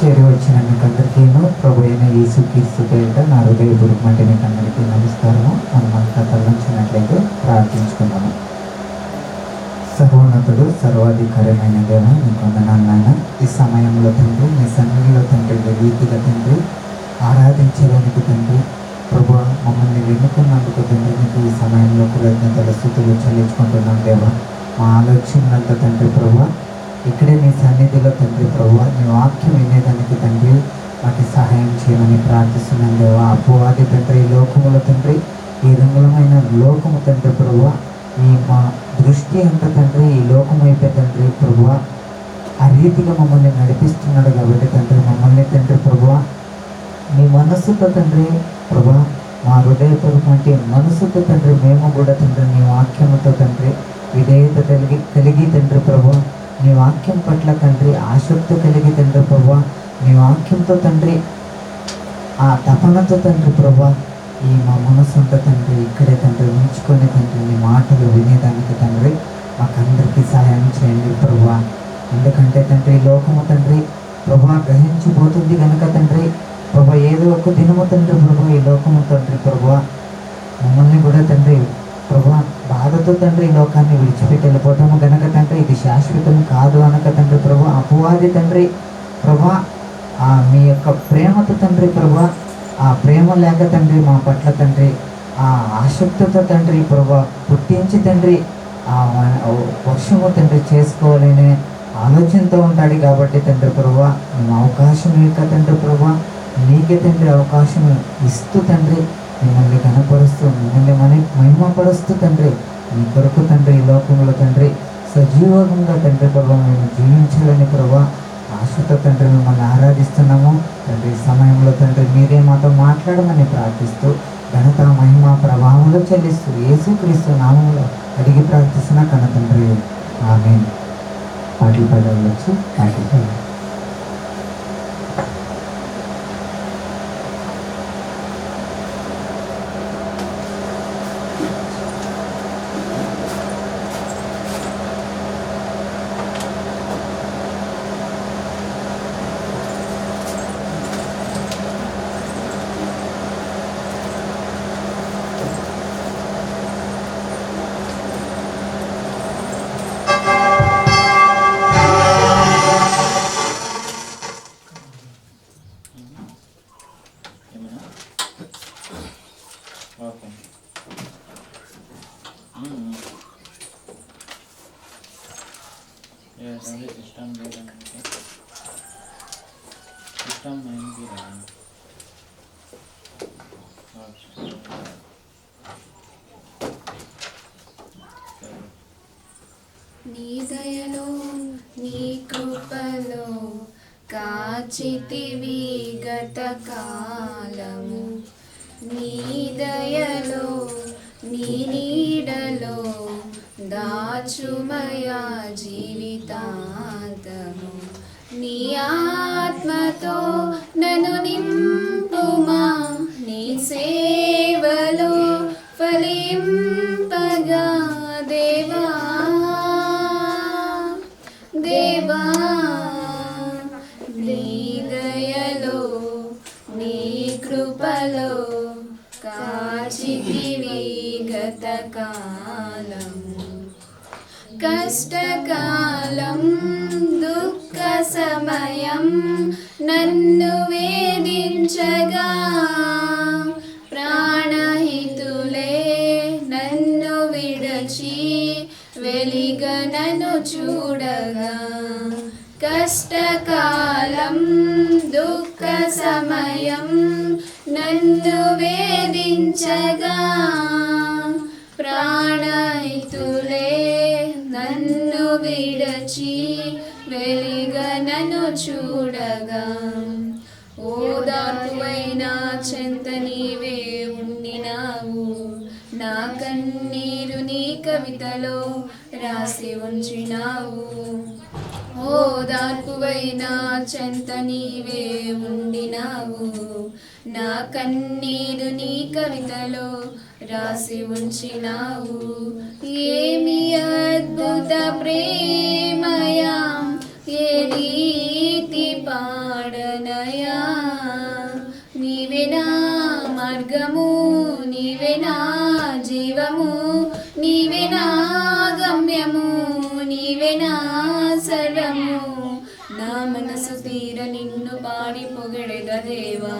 చేరి వచ్చిన మీకు అందరికీను ప్రభు అయిన యేసుక్రీస్తు పేరిట నా హృదయపూర్వకమైన మీకు అందరికీ నమస్కారము. మనమంతా తలంచినట్లయితే ప్రార్థించుకున్నాము. సర్వోన్నతుడు సర్వాధికారమైన దేవ మీకు వందనాలు నాయన. ఈ సమయంలో తండ్రి మీ సన్నిధిలో తండ్రి రీతిగా తండ్రి ఆరాధించడానికి తండ్రి ప్రభు మమ్మల్ని వెనుకున్నందుకు తండ్రి మీకు ఈ సమయంలో కృతజ్ఞతల స్తుతులు చెల్లించుకుంటున్నాం దేవ. మా ఆలోచనలంతా తండ్రి ప్రభు ఇక్కడే నీ సన్నిధిలో తండ్రి ప్రభు నీ వాక్యం వినేదానికి తండ్రి మాకు సహాయం చేయమని ప్రార్థిస్తున్నాను దేవ. అపవాది తండ్రి లోకములో తండ్రి ఈ రంగులమైన లోకము తండ్రి ప్రభు ఈ మా దృష్టి అంతా తండ్రి ఈ లోకం అయిపోయి తండ్రి ప్రభు ఆ రీతిగా మమ్మల్ని నడిపిస్తున్నాడు కాబట్టి తండ్రి మమ్మల్ని తండ్రి ప్రభు మీ మనస్సుతో తండ్రి ప్రభు మా హృదయపూర్వకమైన మనసుతో తండ్రి మేము కూడా తండ్రి నీ వాక్యముతో తండ్రి విధేయత కలిగి తండ్రి ప్రభు నీ వాక్యం పట్ల తండ్రి ఆసక్తి కలిగి తండ్రి ప్రభు నీ వాక్యంతో తండ్రి ఆ తపనతో తండ్రి ప్రభు ఈ మా మనసుంతో తండ్రి ఇక్కడే తండ్రి ఉంచుకొని తండ్రి నీ మాటలు వినేదానికి తండ్రి మాకందరికీ సహాయం చేయండి ప్రభు. ఎందుకంటే తండ్రి లోకము తండ్రి ప్రభు గ్రహించిపోతుంది కనుక తండ్రి ప్రభు ఏదో ఒక దినము తండ్రి ప్రభు ఈ లోకము తండ్రి ప్రభు మమ్మల్ని కూడా తండ్రి ప్రభు బాధతో తండ్రి ఈ లోకాన్ని విడిచిపెట్టి వెళ్ళిపోతాము గనక తండ్రి ఇది శాశ్వతం కాదు అనక తండ్రి ప్రభు అపవాది తండ్రి ప్రభు మీ యొక్క ప్రేమతో తండ్రి ప్రభు ఆ ప్రేమ లేక తండ్రి మా పట్ల తండ్రి ఆ ఆసక్తితో తండ్రి ప్రభు పుట్టించి తండ్రి ఆ వర్షము తండ్రి చేసుకోవాలనే ఆలోచనతో ఉంటాడు కాబట్టి తండ్రి ప్రభు మేము అవకాశం ఇక తండ్రి ప్రభు నీకే తండ్రి అవకాశం ఇస్తూ తండ్రి మిమ్మల్ని కనపరుస్తూ మిమ్మల్ని మహిమపరుస్తూ తండ్రి మీ కొరకు తండ్రి ఈ లోకంలో తండ్రి సజీవంగా తండ్రి ప్రభు మేము జీవించాలని ప్రభు ఆశతో తండ్రి మిమ్మల్ని ఆరాధిస్తున్నాము తండ్రి. ఈ సమయంలో తండ్రి మీరే మాతో మాట్లాడమని ప్రార్థిస్తూ ఘనత మహిమ ప్రభావంలో చెల్లిస్తూ యేసుక్రీస్తు నామంలో అడిగి ప్రార్థిస్తున్న కన్న తండ్రి ఆమేన్. పాటలు పాడవచ్చు పాటలు పాడాలి. నీ దయలో నీ కృపలో కాచితివి గత కాలము నీ దయలో నీ నీడలో దాచుమయా జీవితాంతము నీ ఆత్మతో నన్ను నింపుమా నీ సేవలో ఫలింపగా దేవా దేవా నీ దయలో నీ కృపలో కాచితివి గత కాలం కష్టకాలం దుఃఖ సమయం నన్ను వేధించగా ప్రాణహితులే నన్ను విడచి వెలిగా నన్ను చూడగా కష్టకాలం దుఃఖ సమయం నన్ను వేధించగా ప్రాణహితులే నన్ను విడచి వెలిగా నన్ను చూడగా ఓదార్పువైన చెంత నీవే ఉండినావు నా కన్నీరు నీ కవితలో రాసి ఉంచినావు ఓదార్పువైన చెంత నీవే ఉండినావు నా కన్నీరు నీ కవితలో రాసి ఉంచినావు ఏమి అద్భుత ప్రేమయా ఏ రీతి పాడను మార్గము, నీవే నా జీవము, నీవే నా గమ్యము, నీవే నా సర్వము. నా మనసు తీర నిన్ను పాడి పొగడెద దేవా.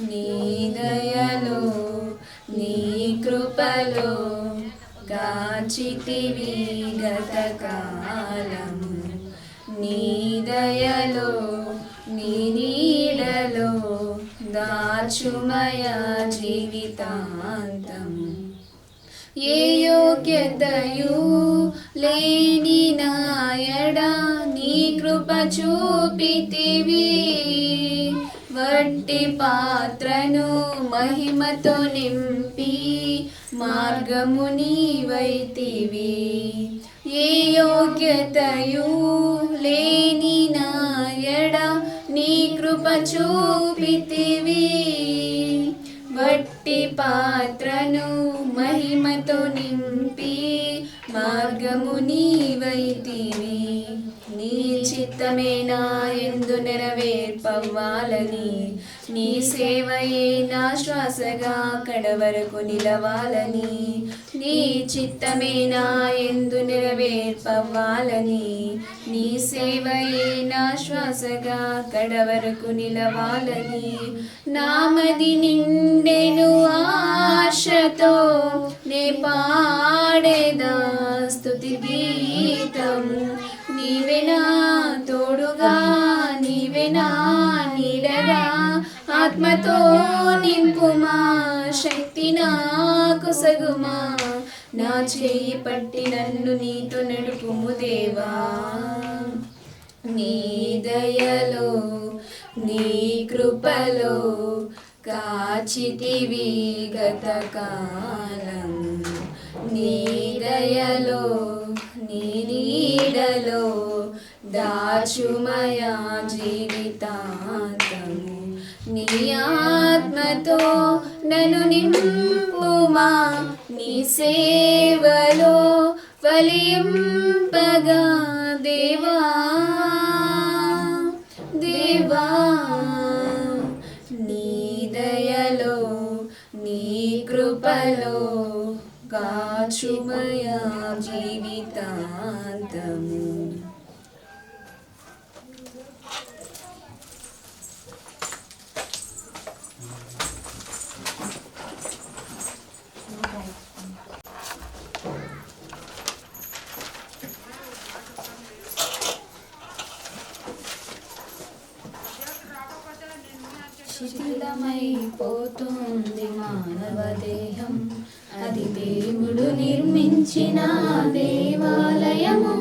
నీ దయలో నీ కృపలో కాచితివి గతకాలము. నీ దయలో నీ నీడలో దాచుమయ జీవితాంతము. ఏ యోగ్యతయు లేని నాయడ నీ కృప చూపితివి. వట్టి పాత్రను మహిమతో నింపి మార్గము నీవైతివి. ఏ యోగ్యతయు లేని నాయడ నీ కృప చూపితివి. వట్టి పాత్రను మహిమతో నింపి మార్గము నీవైతివి. నీ చిత్తమే నా యందు నెరవేర్పవ్వాలని, నీ సేవయే నా శ్వాసగా కడవరకు నిలవాలని. నీ చిత్తమే నా యందు నెరవేర్పవ్వాలని, నీ సేవయే నా శ్వాసగా కడవరకు నిలవాలని. నామది నిండెను ఆశతో నే పాడేదా స్తుతి గీతం. నీవే నా తోడుగా, నీవే నా నీడగా, ఆత్మతో నింపుమా, శక్తి నాకు సగుమా. నా చేయి పట్టి నన్ను నీతో నడుపుము దేవా. నీ దయలో నీ కృపలో కాచితివి గతకాలం. నీ దయలో నీ నీడలో దాచుమయా జీవితాంతము. నీ ఆత్మతో నన్ను నింపుమా, నీ సేవలో ఫలింపగా దేవా. దేవా నీ దయలో నీ కృపలో కాచుమయా జీవితాంతము. శిథిలమైపోతుంది మానవ దేహం, అది దేవుడు నిర్మించిన దేవాలయము.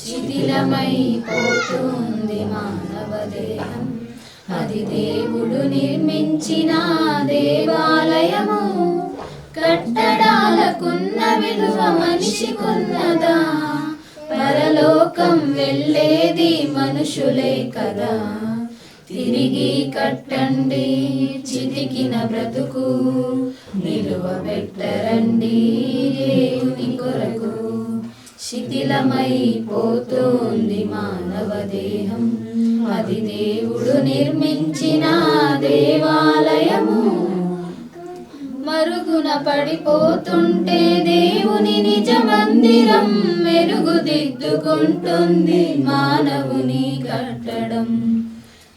శిథిలమైపోతుంది మానవ దేహం, అది దేవుడు నిర్మించిన దేవాలయము. కట్టడాలకున్న విలువ మనిషికున్నదా? పరలోకం వెళ్ళేది మనుషులే కదా. తిరిగి కట్టండి చితికిన బ్రతుకు, నిలువబెట్టరండి దేవుని కొరకు. శిథిలమైపోతుంది మానవ దేహం, అది దేవుడు నిర్మించిన దేవాలయము. మరుగున పడిపోతుంటే దేవుని నిజ మందిరం మెరుగుదిద్దుకుంటుంది మానవుని కట్టడం.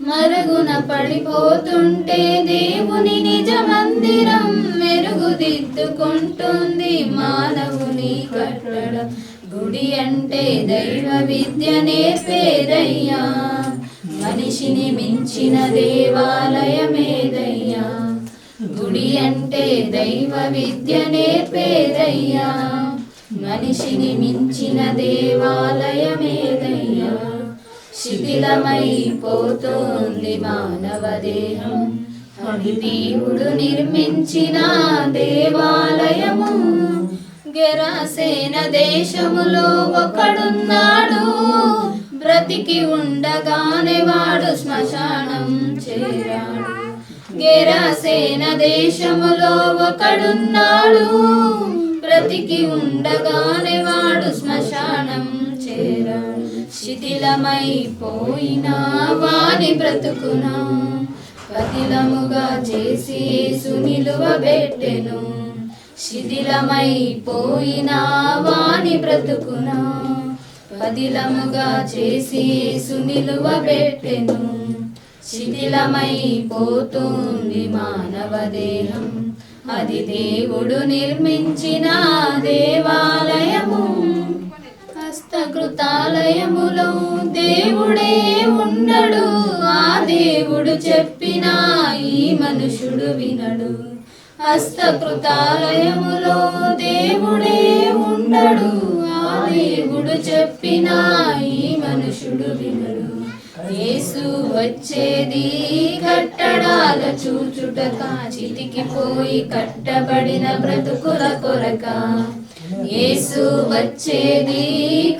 మరుగున పడిపోతుంటే దేవుని నిజ మందిరం మెరుగుదిద్దుకుంటుంది మానవుని కట్టడం. గుడి అంటే దైవ విద్య నేర్పేదయ్యా, మనిషిని మించిన దేవాలయమేదయ్యా. గుడి అంటే దైవ విద్య నేర్పేదయ్యా, మనిషిని మించిన దేవాలయమేదయ్యా. శిథిలమైపోతుంది మానవ దేహం, అది దేవుడు నిర్మించిన దేవాలయము. గెరాసేన దేశములో ఒకడున్నాడు, బ్రతికి ఉండగానే వాడు శ్మశానం చేరాడు. గెరాసేన దేశములో ఒకడున్నాడు, బ్రతికి ఉండగానే వాడు శ్మశానం చేరాడు. శిథిలమైపోయిన వాని బ్రతుకున పతిలముగా చేసి యేసు నిలువబెట్టెను. శిథిలమైపోయిన వాని బ్రతుకున పదిలముగా చేసి యేసు నిలువబెట్టెను. శిథిలమైపోతుంది మానవ దేహం, అది దేవుడు నిర్మించిన దేవాలయము. హస్తకృతాలయములో దేవుడే ఉండడు, ఆ దేవుడు చెప్పిన ఈ మనుషుడు వినడు. హస్తకృతాలయములో దేవుడే ఉండడు, ఆ దేవుడు చెప్పిన ఈ మనుషుడు వినడు. యేసు వచ్చేది కట్టడాల చూచుటక, చితికిపోయి కట్టబడిన బ్రతుకుల కొరక. యేసు వచ్చేది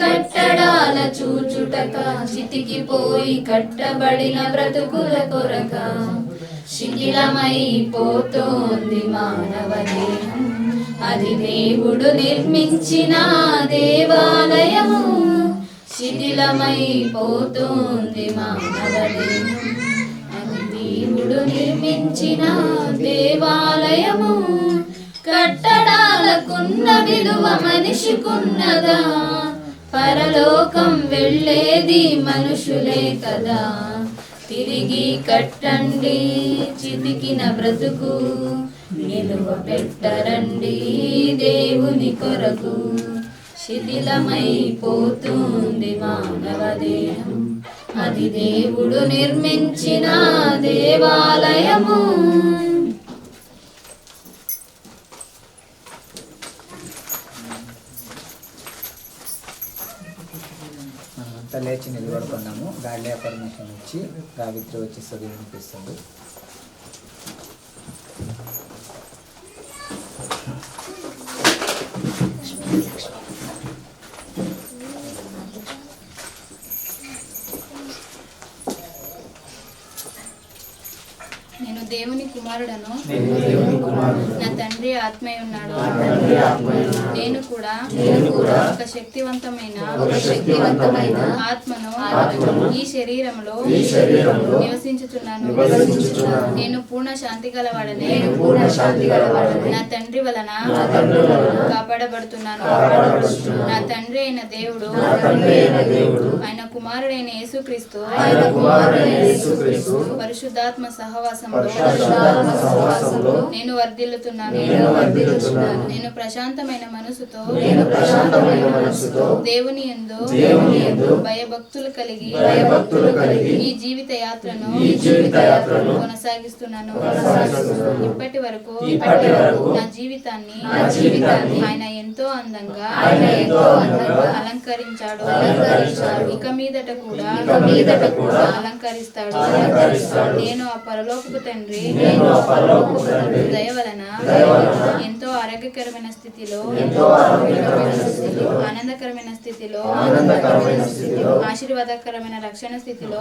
కట్టడాల చూచుటక, చితికిపోయి కట్టబడిన బ్రతుకుల కొరక. శిథిలమైపోతోంది మానవ దేహం, అది దేవుడు నిర్మించిన దేవాలయము. శిథిలమైపోతోంది మానవ దేహం, అది దేవుడు నిర్మించిన దేవాలయము. కట్టడాలకున్న విలువ మనిషికున్నదా? పరలోకం వెళ్ళేది మనుషులే కదా. తిరిగి కట్టండి చితికిన బ్రతుకు, నిలువ పెట్టరండి దేవుని కొరకు. శిథిలమైపోతుంది మానవ దేహం, అది దేవుడు నిర్మించిన దేవాలయము. మనమంతా లేచి నిలబడుకున్నాము. గాలియా పర్మిషన్ ఇచ్చి గావిత్రి వచ్చి చదివి వినిపిస్తుంది. నేను దేవుని కుమారుడను, నా తండ్రి ఆత్మయ్య ఉన్నాడు. నేను కూడా ఒక శక్తివంతమైన ఆత్మను ఈ శరీరంలో నివసించుచున్నాను. నేను పూర్ణ శాంతి గలవాడనే నా తండ్రి వలన కాపాడబడుతున్నాను. నా తండ్రి అయిన దేవుడు, ఆయన కుమారుడైన యేసుక్రీస్తు పరిశుద్ధాత్మ సహవాసంలో నేను వర్ధిల్లుతున్నాను. నేను ప్రశాంతమైన మనసుతో దేవుని యందు భయభక్తులు కలిగి ఈ జీవిత యాత్రను కొనసాగిస్తున్నాను. ఇప్పటి వరకు నా జీవితాన్ని ఆయన ఎంతో అందంగా అలంకరించాడు. ఇక మీదట కూడా అలంకరిస్తాడు. నేను ఆ పరలోకపు తండ్రి దయ వలన ఎంతో ఆరోగ్యకరమైన స్థితిలో, ఆనందకరమైన స్థితిలో, ఆశీర్వాదకరమైన రక్షణ స్థితిలో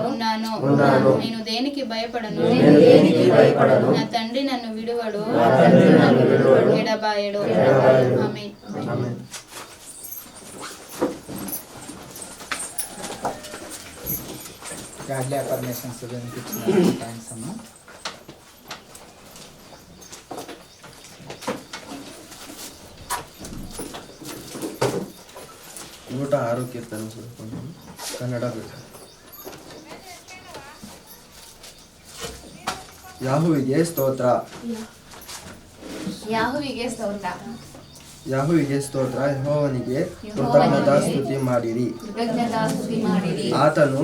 ఉన్నాను. నేను దేనికి భయపడను. నా తండ్రి నన్ను విడువడు, ఎడబాయడు. ఆమేన్. గాలియా పర్మిషన్స్ వినిపించిన థ్యాంక్స్ అమ్మా. ನೂಟ 6 ಕೀರ್ತನೆ ಕನ್ನಡ ಯಾಹುವಿಗೆ ಸ್ತೋತ್ರ. ಯಾಹುವಿಗೆ ಸ್ತೋತ್ರ. ಯಾಹುವಿಗೆ ಸ್ತೋತ್ರ. ಯೆಹೋವನಿಗೆ ಕೃತಜ್ಞತಾ ಸ್ತುತಿ ಮಾಡಿರಿ. ಆತನು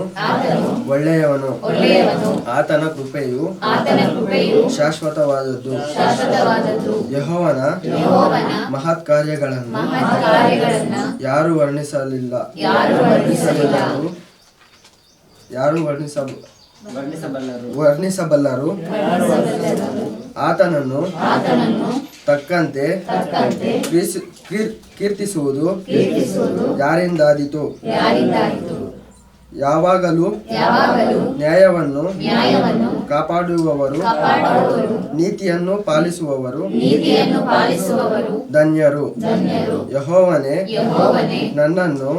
ಒಳ್ಳೆಯವನು. ಆತನ ಕೃಪೆಯು ಶಾಶ್ವತವಾದದ್ದು. ಯೆಹೋವನ ಮಹತ್ ಕಾರ್ಯಗಳನ್ನು ಯಾರು ವರ್ಣಿಸಬಲ್ಲರು. ಆತನನ್ನು ತಕ್ಕಂತೆ ಕೀರ್ತಿಸುವುದು ಯಾರಿಂದಾದೀತು. ಯಾವಾಗಲೂ ನ್ಯಾಯವನ್ನು ಕಾಪಾಡುವವರು ನೀತಿಯನ್ನು ಪಾಲಿಸುವವರು ಧನ್ಯರು. ಯೆಹೋವನೇ, ನನ್ನನ್ನು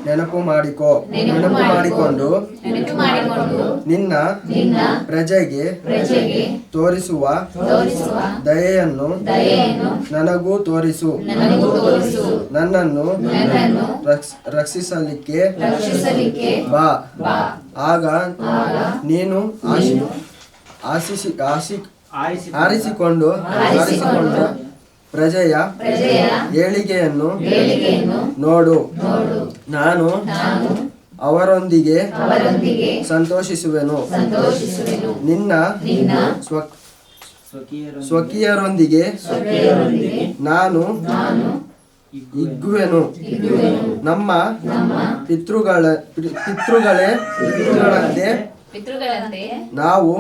ನೆನಪು ಮಾಡಿಕೊಂಡು ನಿನ್ನ ಪ್ರಜೆಗೆ ತೋರಿಸುವ ದಯೆಯನ್ನು ನನಗೂ ತೋರಿಸು. ನನ್ನನ್ನು ರಕ್ಷಿಸಲಿಕ್ಕೆ ಬಾ. ಆಗ ನೀನು ಆರಿಸಿಕೊಂಡು ಪ್ರಜೆಯ ಏಳಿಗೆಯನ್ನು ನೋಡು. ನಾನು ಅವರೊಂದಿಗೆ ಸಂತೋಷಿಸುವೆನು. ನಿನ್ನ ಸ್ವಕೀಯರೊಂದಿಗೆ ನಾನು ಇಗ್ಗುವೆನು. ನಮ್ಮ ಪಿತೃಗಳಂತೆ ನಾವು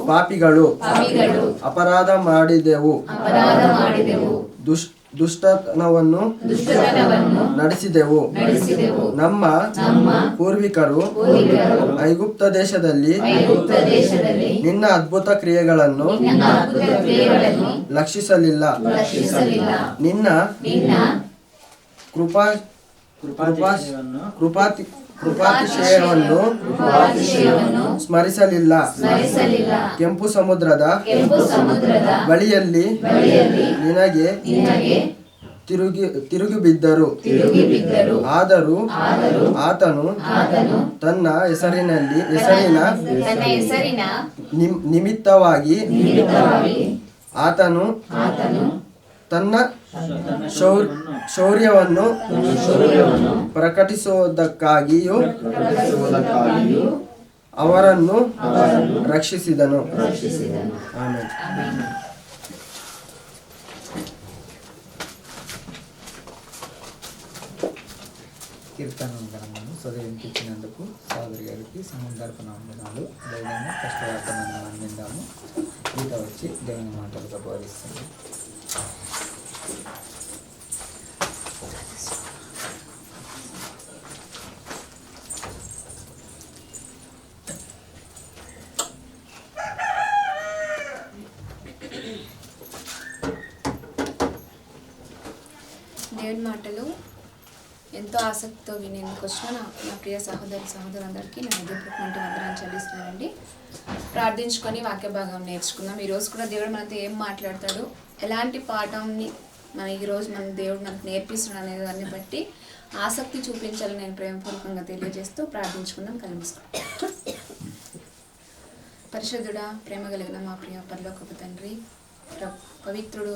ಪಾಪಿಗಳು ಅಪರಾಧ ಮಾಡಿದೆವು. ದುಷ್ಟತನವನ್ನು ನಡೆಸಿದೆವು. ನಮ್ಮ ಪೂರ್ವಿಕರು ಐಗುಪ್ತ ದೇಶದಲ್ಲಿ ನಿನ್ನ ಅದ್ಭುತ ಕ್ರಿಯೆಗಳನ್ನು ಲಕ್ಷಿಸಲಿಲ್ಲ. ನಿನ್ನ ಕೃಪಾತಿಶಯವನ್ನು ಸ್ಮರಿಸಲಿಲ್ಲ. ಕೆಂಪು ಸಮುದ್ರದ ಬಳಿಯಲ್ಲಿ ನಿನಗೆ ತಿರುಗಿ ಬಿದ್ದರು. ಆದರೂ ಆತನು ತನ್ನ ಹೆಸರಿನ ನಿಮಿತ್ತವಾಗಿ ಆತನು ತನ್ನ ಶೌರ್ಯವನ್ನು ಪ್ರಕಟಿಸುವುದಕ್ಕಾಗಿಯೂ ಅವರನ್ನು ರಕ್ಷಿಸಿದನು. ಆಮೆನ್. కీర్తనలను చదివించినందుకు సోదరి గారికి సముద్రపన వందనాలు. దైవంగా కష్టవార్తను అందిందాము. ఈత వచ్చి దేవుని మాటలుగా బోధిస్తుంది. దేవుని మాటలు ఎంతో ఆసక్తితో వినేందుకు వచ్చిన నా ప్రియ సహోదరులందరికీ నా హృదయపూర్వకమైన వందనాలు చెల్లిస్తున్నానండి. ప్రార్థించుకొని వాక్య భాగం నేర్చుకుందాం. ఈరోజు కూడా దేవుడు మనతో ఏం మాట్లాడతాడు, ఎలాంటి పాఠంని ఈరోజు మన దేవుడు మనకు నేర్పిస్తున్నాడు అనే దాన్ని బట్టి ఆసక్తి చూపించాలని నేను ప్రేమపూర్వకంగా తెలియజేస్తూ ప్రార్థించుకుందాం. కలిగిస్తాం. పరిశుద్ధుడా, ప్రేమ కలిగిన మా ప్రియ పరలోకపు తండ్రి, పవిత్రుడు,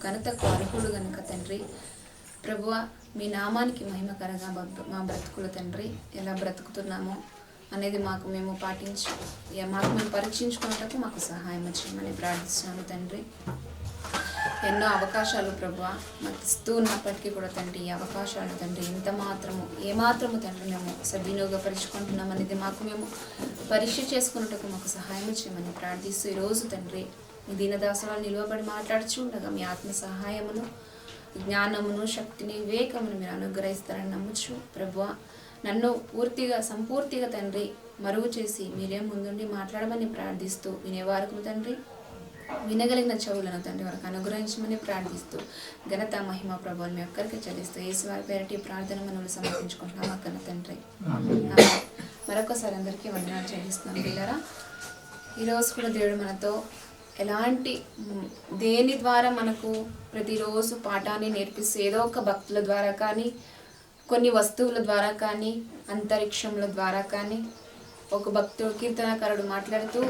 ఘనతకు అర్హుడు గనుక తండ్రి, ప్రభువ మీ నామానికి మహిమకరంగా మా బ్రతుకులు తండ్రి ఎలా బ్రతుకుతున్నామో అనేది మాకు మేము పరీక్షించుకున్నటకు మాకు సహాయం చేయమని ప్రార్థిస్తున్నాము తండ్రి. ఎన్నో అవకాశాలు ప్రభువ మాకు ఇస్తూ ఉన్నప్పటికీ కూడా తండ్రి, ఈ అవకాశాలు తండ్రి ఏమాత్రము తండ్రి మేము సద్వినియోగపరుచుకుంటున్నాం అనేది మాకు మేము పరీక్ష చేసుకున్నటకు మాకు సహాయం చేయమని ప్రార్థిస్తూ ఈరోజు తండ్రి మీ దీనదాసులు నిలువబడి మాట్లాడుచు ఉండగా మీ ఆత్మ సహాయమును, జ్ఞానమును, శక్తిని, వివేకమును మీరు అనుగ్రహిస్తారని నమ్ముచు ప్రభువా నన్ను సంపూర్తిగా తండ్రి మరుగు చేసి మీరే ముందుండి మాట్లాడమని ప్రార్థిస్తూ వినేవారకు తండ్రి వినగలిగిన చెవులను తండ్రి వారికి అనుగ్రహించమని ప్రార్థిస్తూ ఘనత మహిమ ప్రభువుని మీ ఒక్కరికి చెల్లిస్తూ యేసువారి పేరటి ప్రార్థన మనల్ని సమర్పించుకుంటున్నాం అక్కన తండ్రి. మరొకసారి అందరికీ వందనాలు చెల్లిస్తున్నాను. పిల్లరా, ఈరోజు కూడా దేవుడు మనతో ఎలాంటి దేని ద్వారా మనకు ప్రతిరోజు పాఠాన్ని నేర్పిస్తూ ఏదో ఒక భక్తుల ద్వారా కానీ, కొన్ని వస్తువుల ద్వారా కానీ, అంతరిక్షముల ద్వారా కానీ, ఒక భక్తుడు కీర్తనకారుడు మాట్లాడుతూ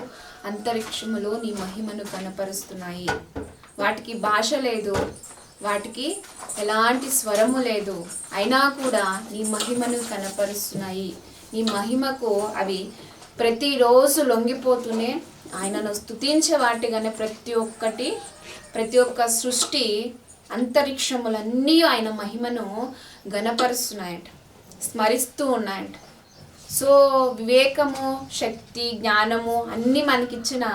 అంతరిక్షములో నీ మహిమను కనపరుస్తున్నాయి, వాటికి భాష లేదు, వాటికి ఎలాంటి స్వరము లేదు, అయినా కూడా నీ మహిమను కనపరుస్తున్నాయి. నీ మహిమకు అవి ప్రతిరోజు లొంగిపోతూనే ఆయనను స్తుతించే వాటిగానే ప్రతి ఒక్క సృష్టి అంతరిక్షములన్నీ ఆయన మహిమను గణపరుస్తున్నాయంట, స్మరిస్తూ ఉన్నాయంట. సో వివేకము, శక్తి, జ్ఞానము అన్నీ మనకిచ్చిన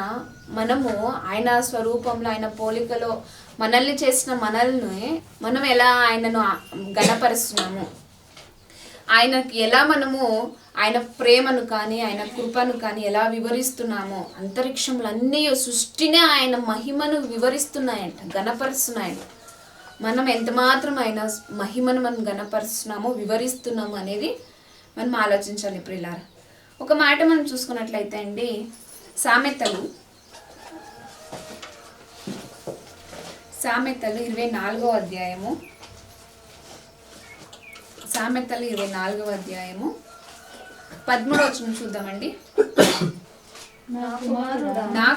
మనము ఆయన స్వరూపంలో, ఆయన పోలికలో మనల్ని చేసిన మనం ఎలా ఆయనను గణపరుస్తున్నాము, ఆయనకి ఎలా మనము ఆయన ప్రేమను కానీ ఆయన కృపను కానీ ఎలా వివరిస్తున్నామో, అంతరిక్షంలో అన్నీ సృష్టినే ఆయన మహిమను వివరిస్తున్నాయంట, గణపరుస్తున్నాయంట. మనం ఎంత మాత్రం ఆయన మహిమను మనం గణపరుస్తున్నామో, వివరిస్తున్నామో అనేది మనం ఆలోచించాలి ప్రియులారా. ఒక మాట మనం చూసుకున్నట్లయితే అండి, సామెతలు 24వ అధ్యాయము, సామెతలు 24వ అధ్యాయము 13వ వచనం చూద్దామండి. నా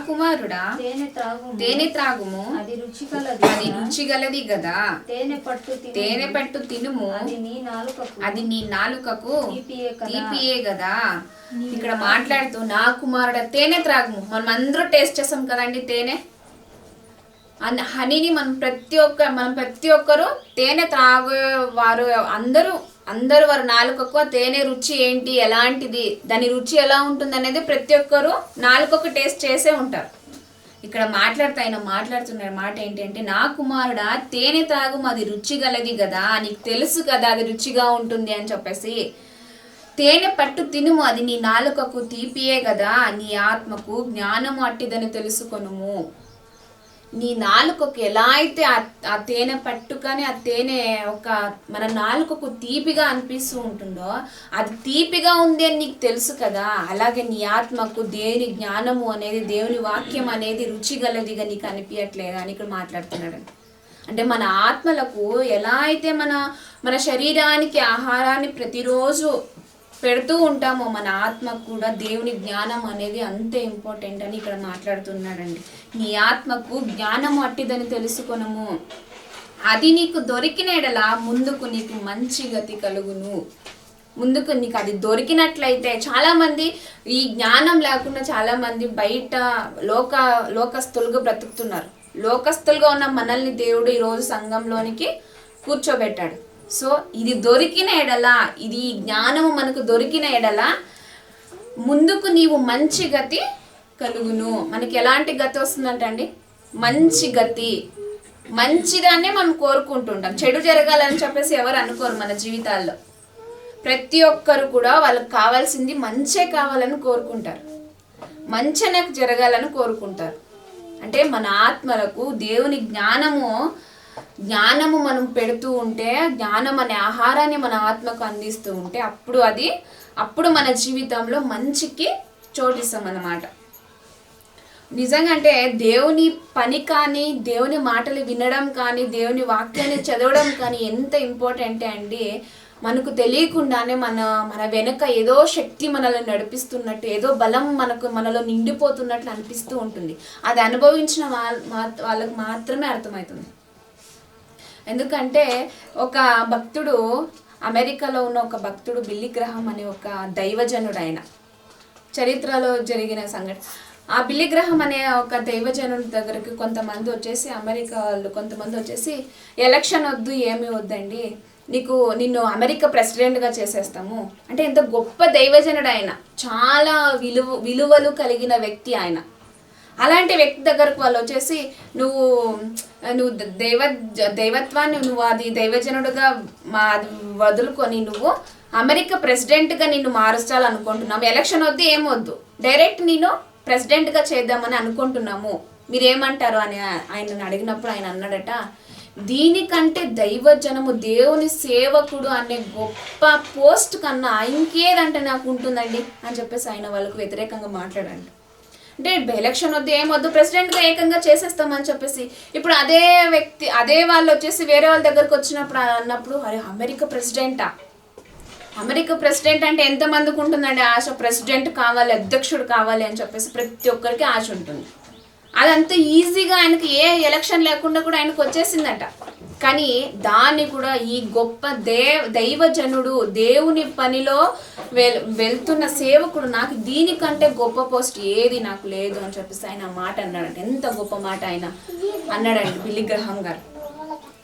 కుమారుడా తేనె త్రాగుము, అది రుచి గలది గదా. తేనె పట్టు తినుము, అది నీ నాలుకకు తీపియే గదా. ఇక్కడ మాట్లాడుతూ నా కుమారుడా తేనె త్రాగుము. మనం అందరూ టేస్ట్ చేస్తాం కదండి తేనె, హనీని. మనం ప్రతి ఒక్కరు తేనె త్రాగేవారు అందరూ వారి నాలుకకు తేనె రుచి ఏంటి, ఎలాంటిది, దాని రుచి ఎలా ఉంటుంది అనేది ప్రతి ఒక్కరు నాలుకకు టేస్ట్ చేసే ఉంటారు. ఇక్కడ ఆయన మాట్లాడుతున్న మాట ఏంటంటే, నా కుమారుడా తేనె తాగు, అది రుచి గలది కదా, నీకు తెలుసు కదా అది రుచిగా ఉంటుంది అని చెప్పేసి. తేనె పట్టు తినుము, అది నీ నాలుకకు తీపియే కదా, నీ ఆత్మకు జ్ఞానము అట్టిదని తెలుసుకొనుము. నీ నాలుకకు ఎలా అయితే ఆ తేనె పట్టు కానీ ఆ తేనె మన నాలుకకు తీపిగా అనిపిస్తూ ఉంటుందో, అది తీపిగా ఉంది అని నీకు తెలుసు కదా, అలాగే నీ ఆత్మకు దేవుని జ్ఞానము అనేది, దేవుని వాక్యం అనేది రుచి గలదిగా నీకు అనిపించట్లేదా అని ఇక్కడ మాట్లాడుతున్నాడు. అంటే మన ఆత్మలకు ఎలా అయితే మన శరీరానికి ఆహారాన్ని ప్రతిరోజు పెడుతూ ఉంటామో, మన ఆత్మకు కూడా దేవుని జ్ఞానం అనేది అంతే ఇంపార్టెంట్ అని ఇక్కడ మాట్లాడుతున్నాడండి. నీ ఆత్మకు జ్ఞానము అట్టిదని తెలుసుకొనుము, అది నీకు దొరికిన ఎడల ముందుకు నీకు మంచి గతి కలుగును. ముందుకు నీకు అది దొరికినట్లయితే, చాలామంది ఈ జ్ఞానం లేకుండా చాలామంది బయట లోకస్తులుగా బ్రతుకుతున్నారు. లోకస్తులుగా ఉన్న మనల్ని దేవుడు ఈరోజు సంఘంలోనికి కూర్చోబెట్టాడు. సో ఇది దొరికిన ఎడల, ఇది జ్ఞానము మనకు దొరికిన ఎడల ముందుకు నీవు మంచి గతి కలుగును. మనకి ఎలాంటి గతి వస్తుందంటండి? మంచి గతి. మంచిదాన్నే మనం కోరుకుంటుంటాం. చెడు జరగాలని చెప్పేసి ఎవరు అనుకోరు మన జీవితాల్లో. ప్రతి ఒక్కరు కూడా వాళ్ళకి కావాల్సింది మంచే కావాలని కోరుకుంటారు, మంచి నాకు జరగాలని కోరుకుంటారు. అంటే మన ఆత్మలకు దేవుని జ్ఞానము మనం పెడుతూ ఉంటే, జ్ఞానం అనే ఆహారాన్ని మన ఆత్మకు అందిస్తూ ఉంటే అప్పుడు మన జీవితంలో మంచికి చోటిస్తాం అన్నమాట. నిజంగా అంటే దేవుని పని కానీ, దేవుని మాటలు వినడం కానీ, దేవుని వాక్యాన్ని చదవడం కానీ ఎంత ఇంపార్టెంట్ అండి. మనకు తెలియకుండానే మన వెనుక ఏదో శక్తి మనల్ని నడిపిస్తున్నట్టు, ఏదో బలం మనలో నిండిపోతున్నట్లు అనిపిస్తూ ఉంటుంది. అది అనుభవించిన వాళ్ళకు మాత్రమే అర్థమవుతుంది. ఎందుకంటే ఒక భక్తుడు, అమెరికాలో ఉన్న ఒక భక్తుడు, బిల్లీ గ్రహం అనే ఒక దైవజనుడు, ఆయన చరిత్రలో జరిగిన సంఘటన. ఆ బిల్లీ గ్రహం అనే ఒక దైవజనుడి దగ్గరికి కొంతమంది వచ్చేసి, అమెరికా వాళ్ళు కొంతమంది వచ్చేసి, ఎలక్షన్ వద్దు, ఏమీ వద్దండి, నిన్ను అమెరికా ప్రెసిడెంట్గా చేసేస్తాము అంటే. ఎంత గొప్ప దైవజనుడు ఆయన, చాలా విలువలు కలిగిన వ్యక్తి ఆయన. అలాంటి వ్యక్తి దగ్గరకు వాళ్ళు వచ్చేసి, నువ్వు దైవత్వాన్ని అది దైవజనుడుగా అది వదులుకొని నువ్వు అమెరికా ప్రెసిడెంట్గా నిన్ను మార్చాలనుకుంటున్నాము, ఎలక్షన్ వద్దు, ఏమొద్దు, డైరెక్ట్ నేను ప్రెసిడెంట్గా చేద్దామని అనుకుంటున్నాము, మీరేమంటారు అని ఆయనను అడిగినప్పుడు ఆయన అన్నాడట, దీనికంటే దైవజనము, దేవుని సేవకుడు అనే గొప్ప పోస్ట్ కన్నా ఇంకేదంటే నాకు ఉంటుందండి అని చెప్పేసి ఆయన వాళ్ళకు వ్యతిరేకంగా మాట్లాడండి. అంటే ఎలక్షన్ వద్దు, ఏమొద్దు, ప్రెసిడెంట్గా ఏకంగా చేసేస్తామని చెప్పేసి. ఇప్పుడు అదే వాళ్ళు వచ్చేసి వేరే వాళ్ళ దగ్గరకు వచ్చినప్పుడు అన్నప్పుడు, అరే అమెరికా ప్రెసిడెంట్ అంటే ఎంతమందికి ఉంటుందండి ఆశ? ప్రెసిడెంట్ కావాలి, అధ్యక్షుడు కావాలి అని చెప్పేసి ప్రతి ఒక్కరికి ఆశ ఉంటుంది. అదంతా ఈజీగా ఆయనకి ఏ ఎలక్షన్ లేకుండా కూడా ఆయనకు వచ్చేసిందట. కానీ దాన్ని కూడా ఈ గొప్ప దైవజనుడు, దేవుని పనిలో వెళ్తున్న సేవకుడు, నాకు దీనికంటే గొప్ప పోస్ట్ ఏది నాకు లేదు అని చెప్పేసి ఆయన మాట అన్నాడంట. ఎంత గొప్ప మాట ఆయన అన్నాడండి బిల్లీ గ్రహం గారు.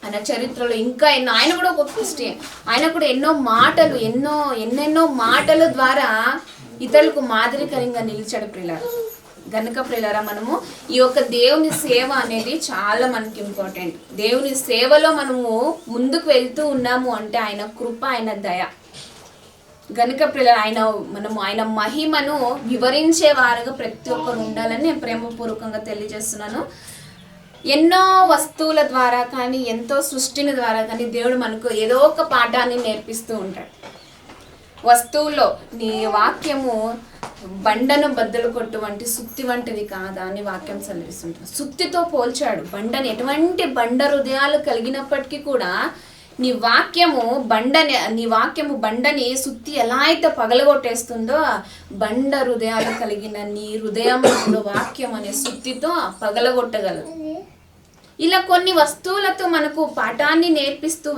ఆయన చరిత్రలో ఇంకా ఆయన కూడా ఒక క్రిస్టియన్, ఆయన కూడా ఎన్నెన్నో మాటల ద్వారా ఇతరులకు మాదిరికరంగా నిలిచాడు ప్రియులారా. గనుక ప్రియులారా, మనము ఈ యొక్క దేవుని సేవ అనేది చాలా మనకి ఇంపార్టెంట్. దేవుని సేవలో మనము ముందుకు వెళ్తూ ఉన్నాము అంటే ఆయన కృప, ఆయన దయ. గనుక ఆయన మహిమను వివరించే వారుగా ప్రతి ఒక్కరు ఉండాలని నేను ప్రేమపూర్వకంగా తెలియజేస్తున్నాను. ఎన్నో వస్తువుల ద్వారా కానీ ఎంతో సృష్టిని ద్వారా కానీ దేవుడు మనకు ఏదో ఒక పాఠాన్ని నేర్పిస్తూ ఉంటాడు. వస్తువుల్లో నీ వాక్యము బండను బద్దలు కొట్టు వంటి సుత్తి వంటిది కాదా అని వాక్యం సెలవిస్తుంటాడు. సుత్తితో పోల్చాడు బండని. ఎటువంటి బండ హృదయాలు కలిగినప్పటికీ కూడా నీ వాక్యము బండని సుత్తి ఎలా అయితే పగలగొట్టేస్తుందో బండ హృదయాలు కలిగిన నీ హృదయంలో వాక్యం అనే సుత్తితో పగలగొట్టగలదు. ఇలా కొన్ని వస్తువులతో మనకు పాఠాన్ని నేర్పిస్తూ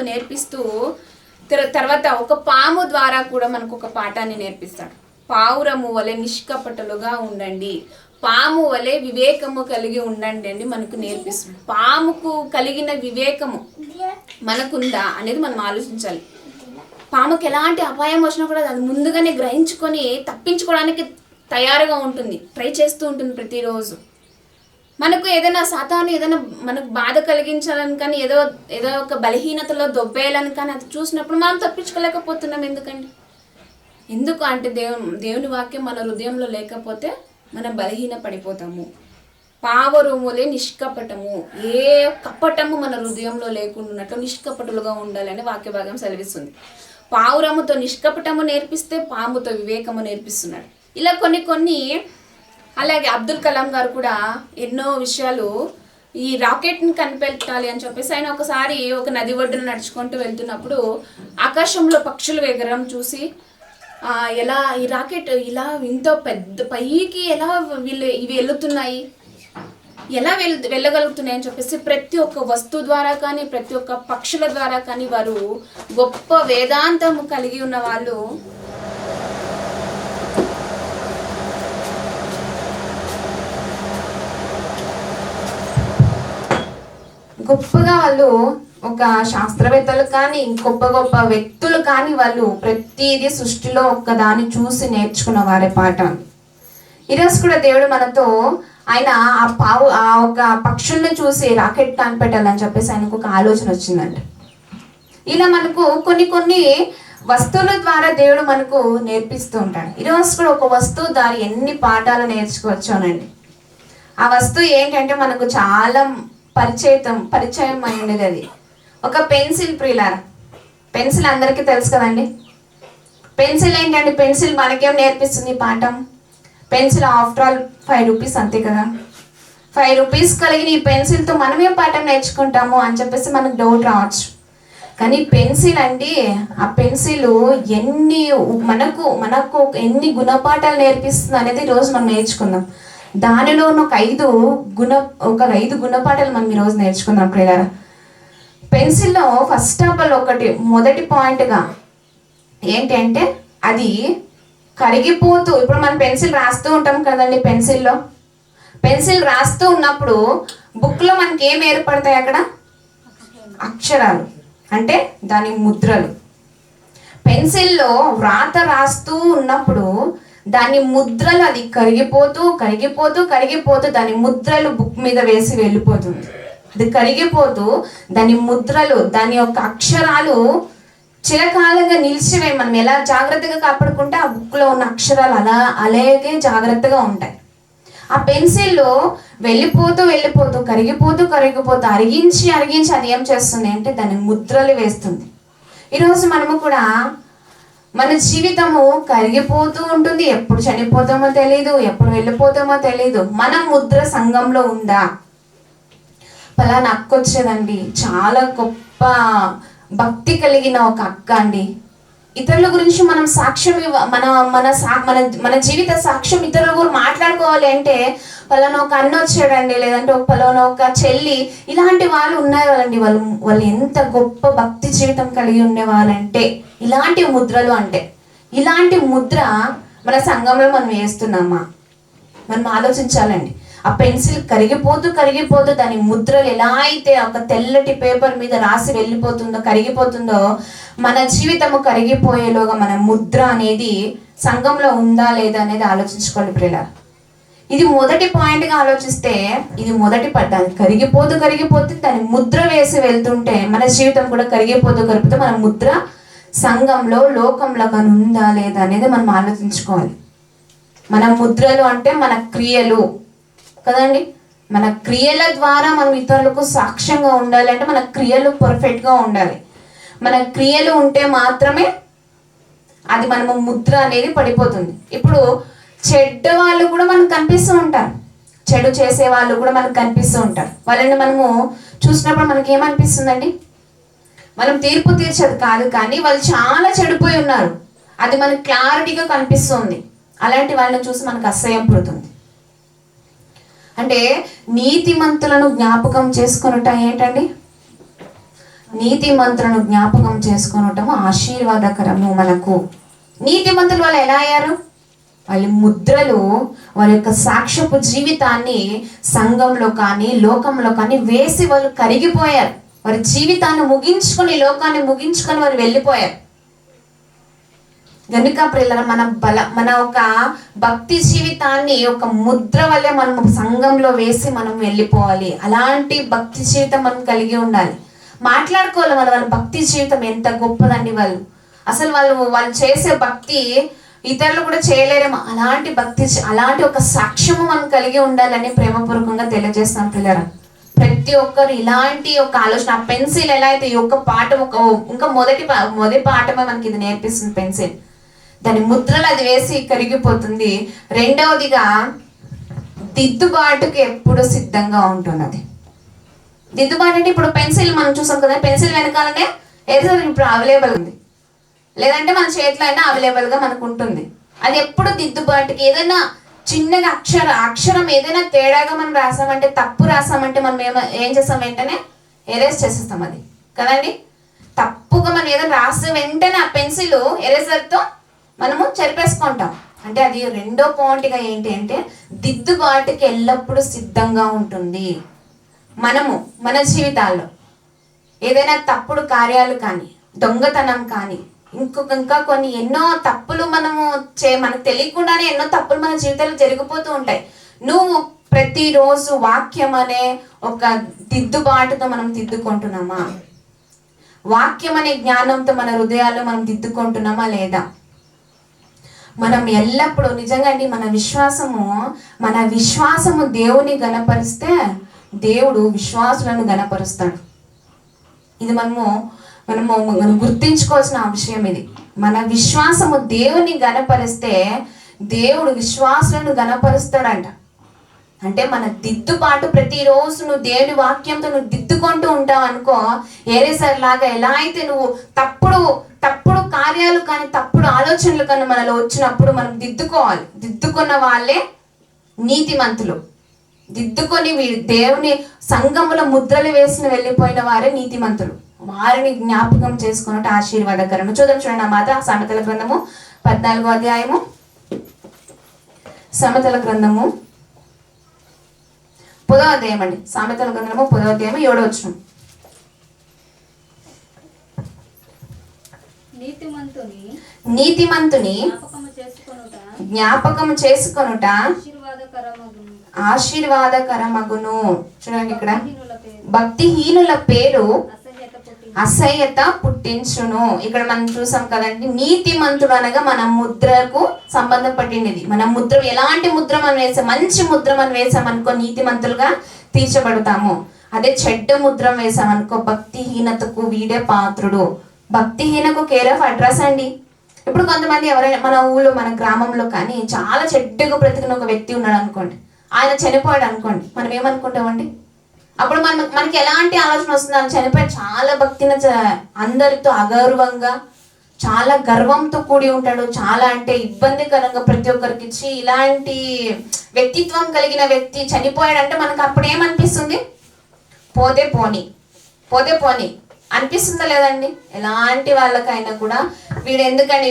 తర్వాత ఒక పాము ద్వారా కూడా మనకు ఒక పాఠాన్ని నేర్పిస్తాడు. పావురము వలె నిష్కపటలుగా ఉండండి, పాము వలె వివేకము కలిగి ఉండండి అని మనకు నేర్పిస్తుంది. పాముకు కలిగిన వివేకము మనకుందా అనేది మనం ఆలోచించాలి. పాముకి ఎలాంటి అపాయం వచ్చినా కూడా అది ముందుగానే గ్రహించుకొని తప్పించుకోవడానికి తయారుగా ఉంటుంది, ట్రై చేస్తూ ఉంటుంది ప్రతిరోజు. మనకు ఏదైనా ఏదైనా మనకు బాధ కలిగించాలని కానీ ఏదో ఒక బలహీనతలో దొబ్బేయాలని కానీ అది చూసినప్పుడు మనం తప్పించుకోలేకపోతున్నాం. ఎందుకు అంటే దేవుని వాక్యం మన హృదయంలో లేకపోతే మనం బలహీన పడిపోతాము. పావురములే నిష్కపటము, ఏ కపటము మన హృదయంలో లేకుండా ఉన్నట్లు నిష్కపటులుగా ఉండాలని వాక్య భాగం సెలవిస్తుంది. పావురముతో నిష్కపటము నేర్పిస్తే పాముతో వివేకము నేర్పిస్తున్నాడు. ఇలా కొన్ని అలాగే అబ్దుల్ కలాం గారు కూడా ఎన్నో విషయాలు ఈ రాకెట్ని కనిపెట్టాలి అని చెప్పేసి ఆయన ఒకసారి ఒక నది ఒడ్డున నడుచుకుంటూ వెళ్తున్నప్పుడు ఆకాశంలో పక్షులు ఎగరడం చూసి ఎలా ఈ రాకెట్ ఇలా ఇంత పెద్ద పైకి ఎలా ఇవి వెళ్తున్నాయి, ఎలా వెళ్ళగలుగుతున్నాయి అని చెప్పేసి ప్రతి ఒక్క వస్తువు ద్వారా కానీ ప్రతి ఒక్క పక్షుల ద్వారా కానీ వారు గొప్ప వేదాంతము కలిగి ఉన్న వాళ్ళు గొప్పగా వాళ్ళు ఒక శాస్త్రవేత్తలు కానీ గొప్ప వ్యక్తులు కానీ వాళ్ళు ప్రతిదీ సృష్టిలో ఒక్కదాన్ని చూసి నేర్చుకున్న వారే పాఠం. ఈరోజు కూడా దేవుడు మనతో ఆయన ఆ ఒక పక్షుల్ని చూసి రాకెట్ కనిపెట్టాలని చెప్పేసి ఆయనకు ఒక ఆలోచన వచ్చిందంట. ఇలా మనకు కొన్ని వస్తువుల ద్వారా దేవుడు మనకు నేర్పిస్తూ ఉంటాడు. ఈరోజు కూడా ఒక వస్తువు ద్వారా ఎన్ని పాఠాలు నేర్చుకోవచ్చునండి. ఆ వస్తువు ఏంటంటే మనకు చాలా పరిచయం అయినది. అది ఒక పెన్సిల్. ప్రియులారా, పెన్సిల్ అందరికీ తెలుసు కదండి. పెన్సిల్ ఏంటంటే పెన్సిల్ మనకేం నేర్పిస్తుంది పాఠం? పెన్సిల్ ఆఫ్టర్ ఆల్ 5 రూపీస్ అంతే కదా. 5 రూపీస్ కలిగిన ఈ పెన్సిల్తో మనమేం పాఠం నేర్చుకుంటాము అని చెప్పేసి మనకు డౌట్ రావచ్చు. కానీ పెన్సిల్ అండి, ఆ పెన్సిల్ మనకు ఎన్ని గుణపాఠాలు నేర్పిస్తుంది అనేది ఈరోజు మనం నేర్చుకుందాం. దానిలో ఒక 5 గుణపాఠాలు మనం ఈరోజు నేర్చుకుందాం ప్రియులారా. పెన్సిల్లో ఫస్ట్ ఆఫ్ ఆల్ మొదటి పాయింట్గా ఏంటి అంటే అది కరిగిపోతూ, ఇప్పుడు మనం పెన్సిల్ రాస్తూ ఉంటాం కదండి. పెన్సిల్ రాస్తూ ఉన్నప్పుడు బుక్లో మనకి ఏం ఏర్పడతాయి? అక్కడ అక్షరాలు అంటే దాని ముద్రలు. పెన్సిల్లో వ్రాత రాస్తూ ఉన్నప్పుడు దాని ముద్రలు అది కరిగిపోతూ దాని ముద్రలు బుక్ మీద వేసి వెళ్ళిపోతుంది. అది కరిగిపోతూ దాని ముద్రలు, దాని యొక్క అక్షరాలు చిరకాలంగా నిలిచివే. మనం ఎలా జాగ్రత్తగా కాపాడుకుంటే ఆ బుక్లో ఉన్న అక్షరాలు అలాగే జాగ్రత్తగా ఉంటాయి. ఆ పెన్సిల్లో వెళ్ళిపోతూ కరిగిపోతూ అరిగించి అది ఏం చేస్తుంది అంటే దాని ముద్రలు వేస్తుంది. ఈరోజు మనము కూడా మన జీవితము కరిగిపోతూ ఉంటుంది. ఎప్పుడు చనిపోతామో తెలీదు, ఎప్పుడు వెళ్ళిపోతామో తెలీదు. మన ముద్ర సంఘంలో ఉందా? పలానా అక్క వచ్చేదండి, చాలా గొప్ప భక్తి కలిగిన ఒక అక్క అండి. ఇతరుల గురించి మనం సాక్ష్యం మన జీవిత సాక్ష్యం ఇతరుల గురించి మాట్లాడుకోవాలి అంటే పలానా ఒక అన్న వచ్చాడండి, లేదంటే పలానా ఒక చెల్లి, ఇలాంటి వాళ్ళు ఉన్నారండి. వాళ్ళు ఎంత గొప్ప భక్తి జీవితం కలిగి ఉండేవాళ్ళంటే ఇలాంటి ముద్రలు. అంటే ఇలాంటి ముద్ర మన సంఘంలో మనం వేస్తున్నామా? మనం ఆలోచించాలండి. ఆ పెన్సిల్ కరిగిపోతూ దాని ముద్రలు ఎలా అయితే ఒక తెల్లటి పేపర్ మీద రాసి కరిగిపోతుందో మన జీవితము కరిగిపోయేలోగా మన ముద్ర అనేది సంఘంలో ఉందా లేదా అనేది ఆలోచించుకోవాలి ప్రియులారా. ఇది మొదటి పాయింట్గా ఆలోచిస్తే ఇది మొదటి దాన్ని కరిగిపోతూ దాని ముద్ర వేసి వెళ్తుంటే మన జీవితం కూడా కరిగిపోతూ మన ముద్ర సంఘంలో లోకంలో కానీ ఉందా లేదా అనేది మనం ఆలోచించుకోవాలి. మన ముద్రలు అంటే మన క్రియలు కదండి. మన క్రియల ద్వారా మనం ఇతరులకు సాక్ష్యంగా ఉండాలి అంటే మన క్రియలు పర్ఫెక్ట్గా ఉండాలి. మన క్రియలు ఉంటే మాత్రమే అది మనము ముద్ర అనేది పడిపోతుంది. ఇప్పుడు చెడ్డ వాళ్ళు కూడా మనకు కనిపిస్తూ ఉంటారు, చెడు చేసే వాళ్ళు కూడా మనకు కనిపిస్తూ ఉంటారు. వాళ్ళని మనము చూసినప్పుడు మనకి ఏమనిపిస్తుందండి? మనం తీర్పు తీర్చేది కాదు, కానీ వాళ్ళు చాలా చెడిపోయి ఉన్నారు, అది మనకు క్లారిటీగా కనిపిస్తుంది. అలాంటి వాళ్ళని చూసి మనకు అసహ్యం పుడుతుంది. అంటే నీతిమంతులను జ్ఞాపకం చేసుకొనుట ఏంటండి? నీతిమంతులను జ్ఞాపకం చేసుకొనటము ఆశీర్వాదకరము మనకు. నీతిమంతులు వాళ్ళు ఎలా అయ్యారు? వాళ్ళ ముద్రలు, వారి యొక్క సాక్ష్యపు జీవితాన్ని సంఘంలో కానీ లోకంలో కానీ వేసి వాళ్ళు కరిగిపోయారు. వారి జీవితాన్ని ముగించుకొని, లోకాన్ని ముగించుకొని వారు వెళ్ళిపోయారు. కనుక ప్రియులారా, మన ఒక భక్తి జీవితాన్ని ఒక ముద్ర వల్లే మనం సంఘంలో వేసి మనం వెళ్ళిపోవాలి. అలాంటి భక్తి జీవితం మనం కలిగి ఉండాలి. మాట్లాడుకోవాలి వాళ్ళ భక్తి జీవితం ఎంత గొప్పదండి. అసలు వాళ్ళు చేసే భక్తి ఇతరులు కూడా చేయలేరేమో. అలాంటి భక్తి, అలాంటి ఒక సాక్ష్యము మనం కలిగి ఉండాలని ప్రేమపూర్వకంగా తెలియజేస్తాం పిల్లరా. ప్రతి ఒక్కరు ఇలాంటి ఒక ఆలోచన. పెన్సిల్ ఎలా అయితే ఈ ఒక్క పాఠం ఇంకా మొదటి పాఠమే మనకి ఇది నేర్పిస్తుంది పెన్సిల్. దాని ముద్రలు అది వేసి కరిగిపోతుంది. రెండవదిగా దిద్దుబాటుకి ఎప్పుడు సిద్ధంగా ఉంటున్నది. దిద్దుబాటు అంటే ఇప్పుడు పెన్సిల్ మనం చూసాం కదా, పెన్సిల్ వెనకాలనే ఏదో ఇప్పుడు అవైలబుల్ ఉంది, లేదంటే మన చేతిలో అయినా అవైలబుల్గా మనకు ఉంటుంది. అది ఎప్పుడు దిద్దుబాటుకి. ఏదైనా చిన్నగా అక్షరం ఏదైనా తేడాగా మనం రాసామంటే, తప్పు రాసామంటే మనం ఏం చేస్తాం? వెంటనే ఎరేజ్ చేసేస్తాం అది కదండి. తప్పుగా మనం ఏదైనా రాస్తే వెంటనే ఆ పెన్సిల్ ఎరేజర్తో మనము చెరిపేసుకుంటాం. అంటే అది రెండో పాయింట్గా ఏంటి అంటే దిద్దుబాటుకి ఎల్లప్పుడూ సిద్ధంగా ఉంటుంది. మనము మన జీవితాల్లో ఏదైనా తప్పుడు కార్యాలు కానీ, దొంగతనం కానీ, ఇంకా కొన్ని ఎన్నో తప్పులు మనకు తెలియకుండానే ఎన్నో తప్పులు మన జీవితాల్లో జరిగిపోతూ ఉంటాయి. నువ్వు ప్రతిరోజు వాక్యం అనే ఒక దిద్దుబాటుతో మనం దిద్దుకుంటున్నామా? వాక్యం అనే జ్ఞానంతో మన హృదయాల్లో మనం దిద్దుకుంటున్నామా లేదా? మనం ఎల్లప్పుడూ నిజంగా అండి మన విశ్వాసము దేవుని గణపరిస్తే దేవుడు విశ్వాసులను గణపరుస్తాడు. ఇది మనం గుర్తించుకోవాల్సిన విషయం ఇది. మన విశ్వాసము దేవుని గణపరిస్తే దేవుడు విశ్వాసులను గణపరుస్తాడంట. అంటే మన దిద్దుబాటు ప్రతిరోజు నువ్వు దేవుని వాక్యంతో నువ్వు దిద్దుకుంటూ ఉంటావు అనుకో. ఏరేసర్ లాగా ఎలా అయితే నువ్వు తప్పుడు కార్యాలు కానీ తప్పుడు ఆలోచనలు కానీ మనలో వచ్చినప్పుడు మనం దిద్దుకోవాలి. దిద్దుకున్న వాళ్ళే నీతిమంతులు. దిద్దుకొని దేవుని సంఘములో ముద్రలు వేసిన వెళ్ళిపోయిన వారే నీతిమంతులు. వారిని జ్ఞాపకం చేసుకున్నట్టు ఆశీర్వాదకరము. చూడండి ఆ మాట. సామెతల గ్రంథము 14వ అధ్యాయము, సామెతల గ్రంథము 10వ అధ్యాయం అండి. సామెతల గ్రంథము 10వ అధ్యాయం 7వ వచనం. నీతిమంతుని జ్ఞాపకము చేసుకొనుట ఆశీర్వాదకరమగును. చూడండి ఇక్కడ, భక్తిహీనుల పేరు అసహ్యత పుట్టించును. ఇక్కడ మనం చూసాం కదండి, నీతిమంతుడు అనగా మన ముద్రకు సంబంధం పట్టినది. మన ముద్ర ఎలాంటి ముద్ర మనం వేసాం? మంచి ముద్ర మనం వేసామనుకో నీతిమంతులుగా తీర్చబడతాము. అదే చెడ్డ ముద్ర వేసామనుకో భక్తిహీనతకు వీడే పాత్రుడు. భక్తిహీనకు కేర్ ఆఫ్ అడ్రస్ అండి. ఇప్పుడు కొంతమంది ఎవరైనా మన ఊళ్ళో మన గ్రామంలో కానీ చాలా చెడ్డగా బ్రతికిన ఒక వ్యక్తి ఉన్నాడు అనుకోండి, ఆయన చనిపోయాడు అనుకోండి, మనం ఏమనుకుంటామండి? అప్పుడు మనకి ఎలాంటి ఆలోచన వస్తుంది? ఆయన చనిపోయి చాలా భక్తిన అందరితో అగౌరవంగా చాలా గర్వంతో కూడి ఉంటాడు, చాలా అంటే ఇబ్బందికరంగా ప్రతి ఒక్కరికి ఇచ్చి ఇలాంటి వ్యక్తిత్వం కలిగిన వ్యక్తి చనిపోయాడంటే మనకు అప్పుడు ఏమనిపిస్తుంది? పోతే పోని అనిపిస్తుందా లేదండి? ఎలాంటి వాళ్ళకైనా కూడా వీడు ఎందుకని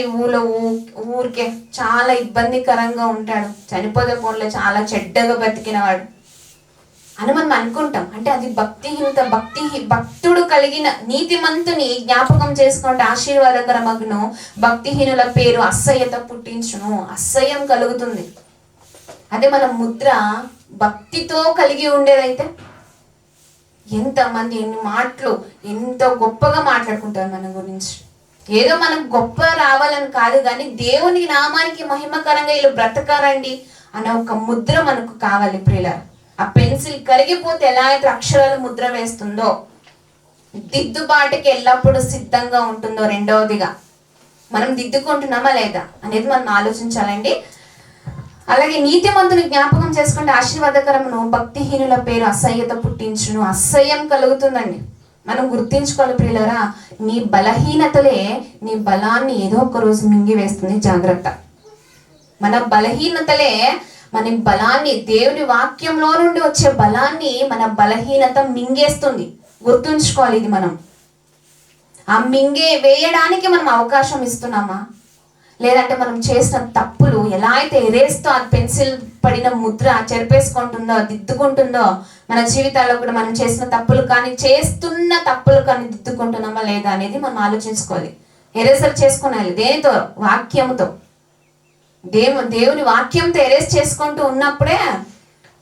ఊరికే చాలా ఇబ్బందికరంగా ఉంటాడు, చనిపోతే పోన్లే, చాలా చెడ్డగా బతికినవాడు అని మనం అనుకుంటాం. అంటే అది భక్తిహీనత. భక్తుడు కలిగిన నీతిమంతుని జ్ఞాపకం చేసుకుంటే ఆశీర్వాదకరమగును. భక్తిహీనుల పేరు అసహ్యత పుట్టించును. అసహ్యం కలుగుతుంది. అదే మన ముద్ర భక్తితో కలిగి ఉండేదైతే ఎంతమంది ఎన్ని మాటలు ఎంతో గొప్పగా మాట్లాడుకుంటారు మన గురించి. ఏదో మనకు గొప్ప రావాలని కాదు, కానీ దేవుని నామానికి మహిమకరంగా వీళ్ళు బ్రతకారండి అన్న ఒక ముద్ర మనకు కావాలి ప్రియులారా. ఆ పెన్సిల్ కరిగిపోతే ఎలా అయితే అక్షరాల ముద్ర వేస్తుందో, దిద్దుబాటుకి ఎల్లప్పుడూ సిద్ధంగా ఉంటుందో, రెండవదిగా మనం దిద్దుకుంటున్నామా లేదా అనేది మనం ఆలోచించాలండి. అలాగే నీతిమంతుని జ్ఞాపకం చేసుకుంటే ఆశీర్వాదకరమును, భక్తిహీనుల పేరు అసహ్యత పుట్టించును. అసహ్యం కలుగుతుందండి. మనం గుర్తించుకోవాలి ప్రియులారా, నీ బలహీనతలే నీ బలాన్ని ఏదో ఒక రోజు మింగివేస్తుంది. జాగ్రత్త. మన బలహీనతలే మన బలాన్ని, దేవుని వాక్యంలో నుండి వచ్చే బలాన్ని మన బలహీనత మింగేస్తుంది. గుర్తుంచుకోవాలి ఇది. మనం ఆ వేయడానికి మనం అవకాశం ఇస్తున్నామా, లేదంటే మనం చేసిన తప్పులు ఎలా అయితే ఎరేస్తో ఆ పెన్సిల్ పడిన ముద్ర చెరిపేసుకుంటుందో, దిద్దుకుంటుందో, మన జీవితాల్లో కూడా మనం చేసిన తప్పులు కానీ, చేస్తున్న తప్పులు కానీ దిద్దుకుంటున్నామా లేదా అనేది మనం ఆలోచించుకోవాలి. ఎరేసర్ చేసుకోవాలి. దేనితో? వాక్యముతో. దేవుని వాక్యంతో ఎరేస్ చేసుకుంటూ ఉన్నప్పుడే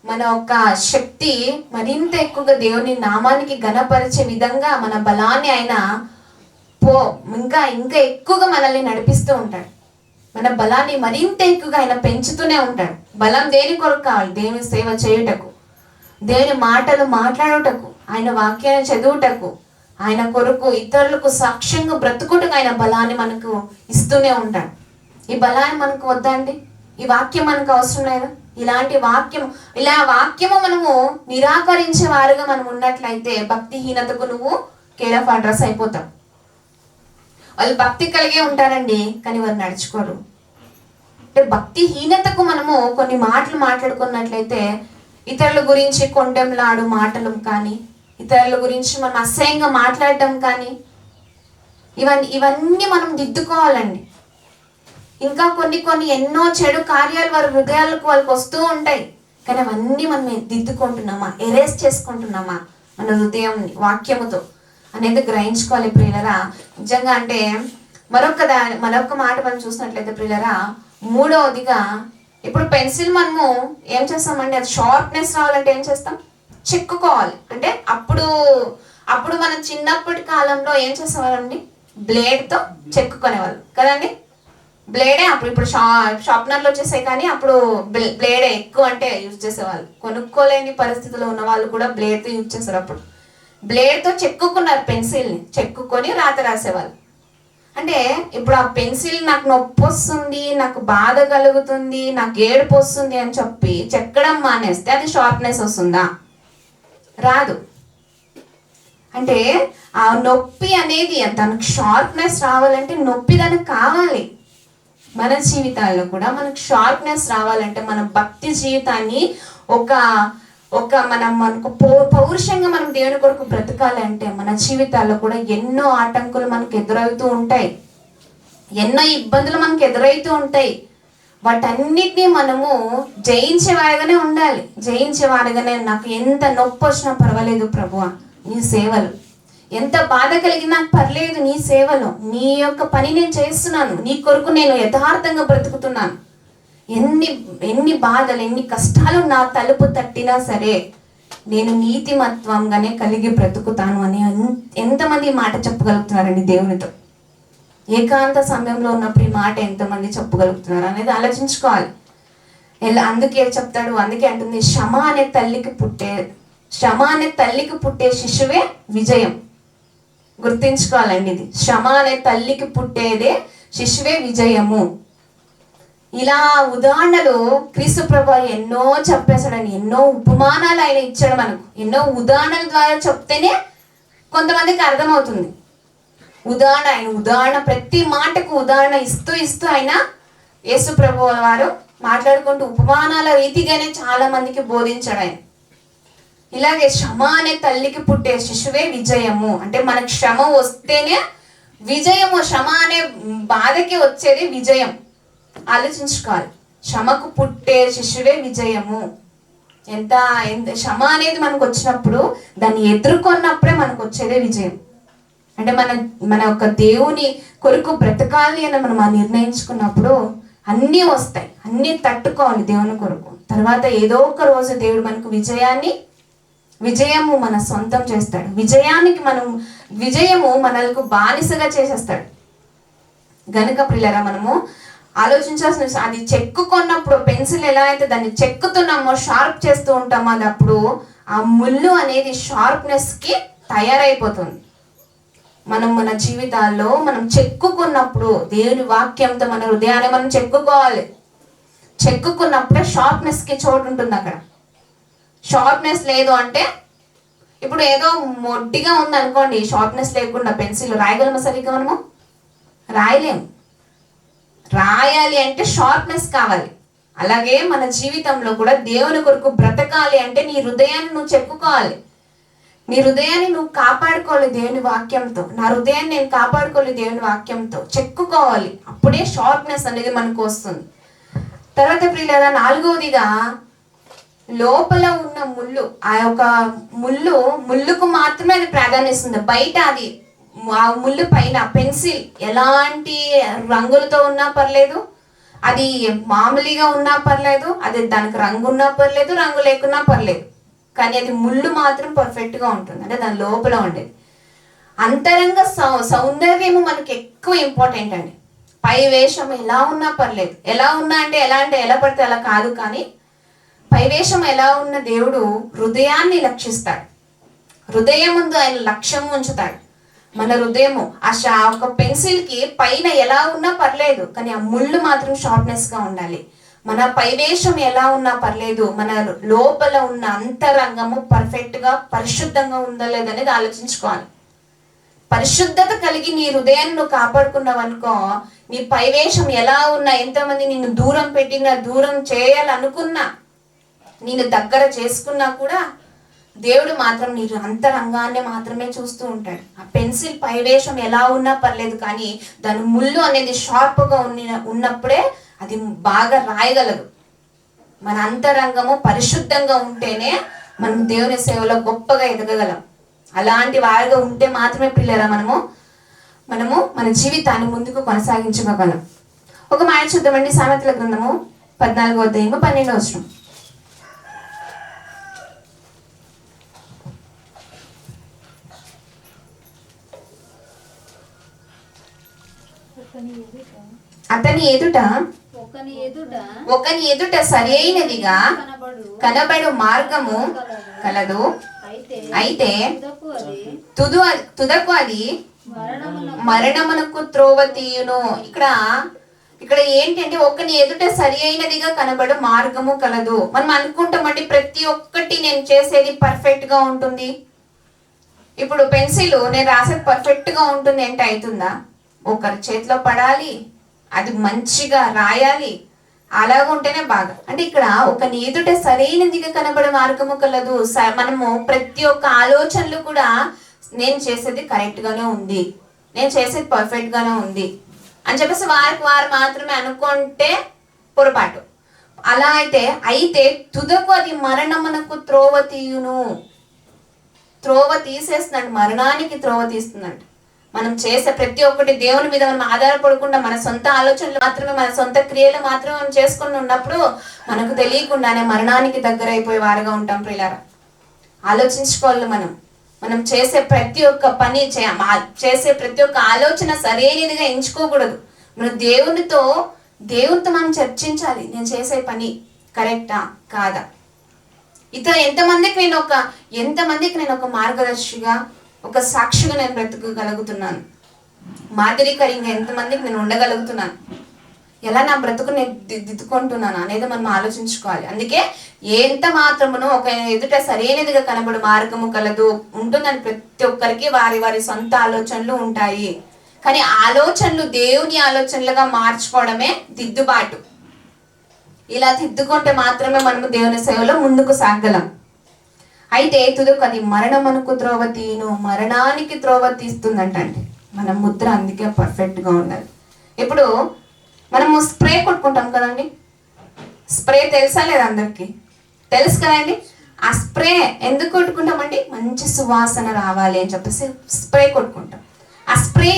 మన యొక్క శక్తి మరింత ఎక్కువగా దేవుని నామానికి ఘనపరిచే విధంగా మన బలాన్ని ఆయన ఇంకా ఇంకా ఎక్కువగా మనల్ని నడిపిస్తూ ఉంటాడు. మన బలాన్ని మరింత ఎక్కువగా ఆయన పెంచుతూనే ఉంటాడు. బలం దేని కొరకు కావాలి? దేవుని సేవ చేయుటకు, దేవుని మాటలు మాట్లాడుటకు, ఆయన వాక్యాన్ని చదువుటకు, ఆయన కొరకు ఇతరులకు సాక్ష్యంగా బ్రతుకుటకు ఆయన బలాన్ని మనకు ఇస్తూనే ఉంటాడు. ఈ బలాన్ని మనకు వద్దా అండి? ఈ వాక్యం మనకు అవసరం లేదా? ఇలాంటి వాక్యము మనము నిరాకరించే వారుగా మనం ఉన్నట్లయితే భక్తిహీనతకు నువ్వు కేర్ ఆఫ్ అడ్రస్ అయిపోతావు. వాళ్ళు భక్తి కలిగే ఉంటారండి, కానీ వారు నడుచుకోరు. అంటే భక్తిహీనతకు మనము కొన్ని మాటలు మాట్లాడుకున్నట్లయితే, ఇతరుల గురించి కొండెంలాడు మాటలు కానీ, ఇతరుల గురించి మనం అసహ్యంగా మాట్లాడటం కానీ, ఇవన్నీ మనం దిద్దుకోవాలండి. ఇంకా కొన్ని ఎన్నో చెడు కార్యాలు వారి హృదయాలకు వాళ్ళకి వస్తూ ఉంటాయి, కానీ అవన్నీ మనం దిద్దుకుంటున్నామా, ఎరేస్ చేసుకుంటున్నామా మన హృదయం వాక్యముతో అనేది గ్రహించుకోవాలి ప్రియులరా. నిజంగా అంటే మరొక మాట మనం చూసినట్లయితే ప్రియులరా, మూడవదిగా ఇప్పుడు పెన్సిల్ మనము ఏం చేస్తామంటే, అది షార్ప్నెస్ రావాలంటే ఏం చేస్తాం? చెక్కుకోవాలి. అంటే అప్పుడు మనం చిన్నప్పటి కాలంలో ఏం చేసేవాళ్ళండి? బ్లేడ్తో చెక్కుకునేవాళ్ళు కదండి. బ్లేడే ఇప్పుడు షార్ప్నర్లు వచ్చేసాయి, కానీ అప్పుడు బ్లేడే ఎక్కువ అంటే యూజ్ చేసేవాళ్ళు. కొనుక్కోలేని పరిస్థితిలో ఉన్న వాళ్ళు కూడా బ్లేడ్తో యూజ్ చేస్తారు. అప్పుడు బ్లేడ్తో చెక్కుకున్నారు, పెన్సిల్ని చెక్కుకొని రాత రాసేవాళ్ళు. అంటే ఇప్పుడు ఆ పెన్సిల్ నాకు నొప్పి వస్తుంది, నాకు బాధ కలుగుతుంది, నాకు ఏడుపు వస్తుంది అని చెప్పి చెక్కడం మానేస్తే అది షార్ప్నెస్ వస్తుందా? రాదు. అంటే ఆ నొప్పి అనేది, దానికి షార్ప్నెస్ రావాలంటే నొప్పి దానికి కావాలి. మన జీవితాల్లో కూడా మనకు షార్ప్నెస్ రావాలంటే, మన భక్తి జీవితాన్ని మనకు పౌరుషంగా మనం దేవుని కొరకు బ్రతకాలంటే, మన జీవితాల్లో కూడా ఎన్నో ఆటంకులు మనకు ఎదురవుతూ ఉంటాయి, ఎన్నో ఇబ్బందులు మనకు ఎదురవుతూ ఉంటాయి. వాటన్నిటినీ మనము జయించేవారిగానే ఉండాలి. జయించేవారిగానే, నాకు ఎంత నొప్పి వచ్చినా పర్వాలేదు ప్రభువా, నీ సేవలు ఎంత బాధ కలిగినా పర్లేదు, నీ సేవలో నీ యొక్క పని నేను చేస్తున్నాను, నీ కొరకు నేను యథార్థంగా బ్రతుకుతున్నాను. ఎన్ని బాధలు, ఎన్ని కష్టాలు నా తలుపు తట్టినా సరే నేను నీతిమత్వంగానే కలిగి బ్రతుకుతాను అని ఎంతమంది మాట చెప్పగలుగుతున్నారండి దేవునితో? ఏకాంత సమయంలో ఉన్నప్పుడు ఈ మాట ఎంతమంది చెప్పగలుగుతున్నారు అనేది ఆలోచించుకోవాలి. అందుకే చెప్తాడు, అందుకే అంటుంది, శ్రమ అనే తల్లికి పుట్టే శిశువే విజయం. గుర్తించుకోవాలండి ఇది. శ్రమ అనే తల్లికి పుట్టేదే శిశువే విజయము. ఇలా ఉదాహరణలు క్రీస్తు ప్రభు ఎన్నో చెప్పేశాడని, ఎన్నో ఉపమానాలు ఆయన ఇచ్చాడు మనకు. ఎన్నో ఉదాహరణల ద్వారా చెప్తేనే కొంతమందికి అర్థమవుతుంది. ఉదాహరణ ప్రతి మాటకు ఉదాహరణ ఇస్తూ ఆయన యేసు ప్రభు వారు మాట్లాడుకుంటూ ఉపమానాల రీతిగానే చాలా మందికి బోధించాడు ఆయన. ఇలాగే శ్రమ అనే తల్లికి పుట్టే శిశువే విజయము. అంటే మనకు శ్రమ వస్తేనే విజయము. శ్రమ అనే బాధకి వచ్చేది విజయం. ఆలోచించుకోవాలి. శ్రమకు పుట్టే శిశువే విజయము. ఎంత శ్రమ అనేది మనకు వచ్చినప్పుడు, దాన్ని ఎదుర్కొన్నప్పుడే మనకు వచ్చేదే విజయం. అంటే మన యొక్క దేవుని కొరకు బ్రతకాలి అని మనం నిర్ణయించుకున్నప్పుడు అన్నీ వస్తాయి, అన్నీ తట్టుకోవాలి దేవుని కొరకు. తర్వాత ఏదో ఒక రోజు దేవుడు మనకు విజయము మన సొంతం చేస్తాడు. విజయము మనల్ని బానిసగా చేసేస్తాడు. గనుక ప్రియులారా మనము ఆలోచించాల్సిన విషయం, అది చెక్కుకున్నప్పుడు పెన్సిల్ ఎలా అయితే దాన్ని చెక్కుతున్నామో, షార్ప్ చేస్తూ ఉంటామో, అది అప్పుడు ఆ ముళ్ళు అనేది షార్ప్నెస్కి తయారైపోతుంది. మనం మన జీవితాల్లో మనం చెక్కుకున్నప్పుడు దేవుని వాక్యంతో మన హృదయాన్ని మనం చెక్కుకోవాలి. చెక్కుకున్నప్పుడే షార్ప్నెస్కి చోటు ఉంటుంది. అక్కడ షార్ప్నెస్ లేదు అంటే, ఇప్పుడు ఏదో మొడ్డిగా ఉంది అనుకోండి, షార్ప్నెస్ లేకుండా పెన్సిల్ రాయగలమా సరిగ్గా? మనము రాయలేము. రాయాలి అంటే షార్ప్నెస్ కావాలి. అలాగే మన జీవితంలో కూడా దేవుని కొరకు బ్రతకాలి అంటే నీ హృదయాన్ని నువ్వు చెక్కుకోవాలి. నీ హృదయాన్ని నువ్వు కాపాడుకోవాలి దేవుని వాక్యంతో. నా హృదయాన్ని నేను కాపాడుకోవాలి దేవుని వాక్యంతో, చెక్కుకోవాలి. అప్పుడే షార్ప్నెస్ అనేది మనకు వస్తుంది. తర్వాత ప్రియులారా, 4వదిగా లోపల ఉన్న ముళ్ళు, ఆ యొక్క ముళ్ళుకు మాత్రమే అది ప్రాధాన్యత ఇస్తుంది. బయట అది ఆ ముళ్ళు పైన పెన్సిల్ ఎలాంటి రంగులతో ఉన్నా పర్లేదు, అది మామూలుగా ఉన్నా పర్లేదు, అది దానికి రంగు ఉన్నా పర్లేదు, రంగు లేకున్నా పర్లేదు, కానీ అది ముళ్ళు మాత్రం పర్ఫెక్ట్గా ఉంటుంది. అంటే దాని లోపల ఉండేది అంతరంగ సౌందర్యము మనకి ఎక్కువ ఇంపార్టెంట్ అండి. పై వేషం ఎలా ఉన్నా పర్లేదు, ఎలా ఉన్నా అంటే ఎలా పడితే అలా కాదు, కానీ పై వేషం ఎలా ఉన్న దేవుడు హృదయాన్ని లక్షిస్తాడు. హృదయం ముందు ఆయన లక్ష్యం ఉంచుతాడు. మన హృదయము ఒక పెన్సిల్కి పైన ఎలా ఉన్నా పర్లేదు, కానీ ఆ ముళ్ళు మాత్రం షార్ప్నెస్గా ఉండాలి. మన పైవేషం ఎలా ఉన్నా పర్లేదు, మన లోపల ఉన్న అంతరంగము పర్ఫెక్ట్గా పరిశుద్ధంగా ఉందా లేదనేది ఆలోచించుకోవాలి. పరిశుద్ధత కలిగి నీ హృదయాన్ని నువ్వు కాపాడుకున్నావు అనుకో, నీ పైవేషం ఎలా ఉన్నా, ఎంతమంది నిన్ను దూరం పెట్టినా, దూరం చేయాలనుకున్నా, నేను దగ్గర చేసుకున్నా కూడా దేవుడు మాత్రం నీ అంతరంగాన్ని మాత్రమే చూస్తూ ఉంటాడు. ఆ పెన్సిల్ పైవేషం ఎలా ఉన్నా పర్లేదు, కానీ దాని ముళ్ళు అనేది షార్ప్గా ఉన్నప్పుడే అది బాగా రాయగలదు. మన అంతరంగము పరిశుద్ధంగా ఉంటేనే మనం దేవుని సేవలో గొప్పగా ఎదగగలం. అలాంటి వారిగా ఉంటే మాత్రమే పిల్లరా మనము మన జీవితాన్ని ముందుకు కొనసాగించగలం. ఒక మాట చూద్దామండి, సామెతల గ్రంథము 14వ అధ్యాయము 12వ వచనం. అతని ఎదుట ఒకని ఎదుట సరి అయినదిగా కనబడు మార్గము కలదు, అయితే తుదకు అది మరణమునకు త్రోవ తీయును. ఇక్కడ ఏంటంటే, ఒకని ఎదుట సరి అయినదిగా కనబడు మార్గము కలదు. మనం అనుకుంటామండి ప్రతి ఒక్కటి నేను చేసేది పర్ఫెక్ట్ గా ఉంటుంది. ఇప్పుడు పెన్సిల్ నేను రాసేది పర్ఫెక్ట్ గా ఉంటుంది అంటే అవుతుందా? ఒకరి చేతిలో పడాలి, అది మంచిగా రాయాలి, అలాగ ఉంటేనే బాగా. అంటే ఇక్కడ ఒక ఎదుట సరైనదిగా కనబడే మార్గము కలదు. మనము ప్రతి ఒక్క ఆలోచనలు కూడా నేను చేసేది కరెక్ట్ గానే ఉంది, నేను చేసేది పర్ఫెక్ట్ గానే ఉంది అని చెప్పేసి వారు మాత్రమే అనుకుంటే పొరపాటు. అలా అయితే తుదకు అది మరణమునకు త్రోవ తీయును. త్రోవ తీసేస్తుందండి, మరణానికి త్రోవ తీస్తుందండి. మనం చేసే ప్రతి ఒక్కటి దేవుని మీద మనం ఆధారపడకుండా మన సొంత ఆలోచనలు మాత్రమే, మన సొంత క్రియలు మాత్రమే మనం చేసుకుని ఉన్నప్పుడు మనకు తెలియకుండానే మరణానికి దగ్గర అయిపోయే వారుగా ఉంటాం. ప్రియులారా, ఆలోచించుకోవాలి. మనం చేసే ప్రతి ఒక్క పని, చేసే ప్రతి ఒక్క ఆలోచన సరైనదిగా ఎంచుకోకూడదు. మనం దేవునితో మనం చర్చించాలి, నేను చేసే పని కరెక్టా కాదా. ఎంతమందికి నేను ఒక మార్గదర్శిగా, ఒక సాక్షిగా నేను బ్రతకగలుగుతున్నాను, మాదిరికరంగా ఎంతమందికి నేను ఉండగలుగుతున్నాను, ఎలా నా బ్రతుకు నేను దిద్దుకుంటున్నాను అనేది మనం ఆలోచించుకోవాలి. అందుకే ఎంత మాత్రమును ఒక ఎదుట సరైనదిగా కనబడు మార్గము కలదు ఉంటుందని ప్రతి ఒక్కరికి వారి సొంత ఆలోచనలు ఉంటాయి. కానీ ఆలోచనలు దేవుని ఆలోచనలుగా మార్చుకోవడమే దిద్దుబాటు. ఇలా దిద్దుకుంటే మాత్రమే మనము దేవుని సేవలో ముందుకు సాగలం. అయితే తుదకు అది మరణమునకు త్రోవ తీయును, మరణానికి త్రోవ తీస్తుందంటండి. మన ముద్ర అందుకే పర్ఫెక్ట్గా ఉండాలి. ఇప్పుడు మనము స్ప్రే కొట్టుకుంటాం కదండి, స్ప్రే తెలుసా లేదా? అందరికీ తెలుసు కదండి. ఆ స్ప్రే ఎందుకు కొట్టుకుంటామండి? మంచి సువాసన రావాలి అని చెప్పేసి స్ప్రే కొట్టుకుంటాం. ఆ స్ప్రే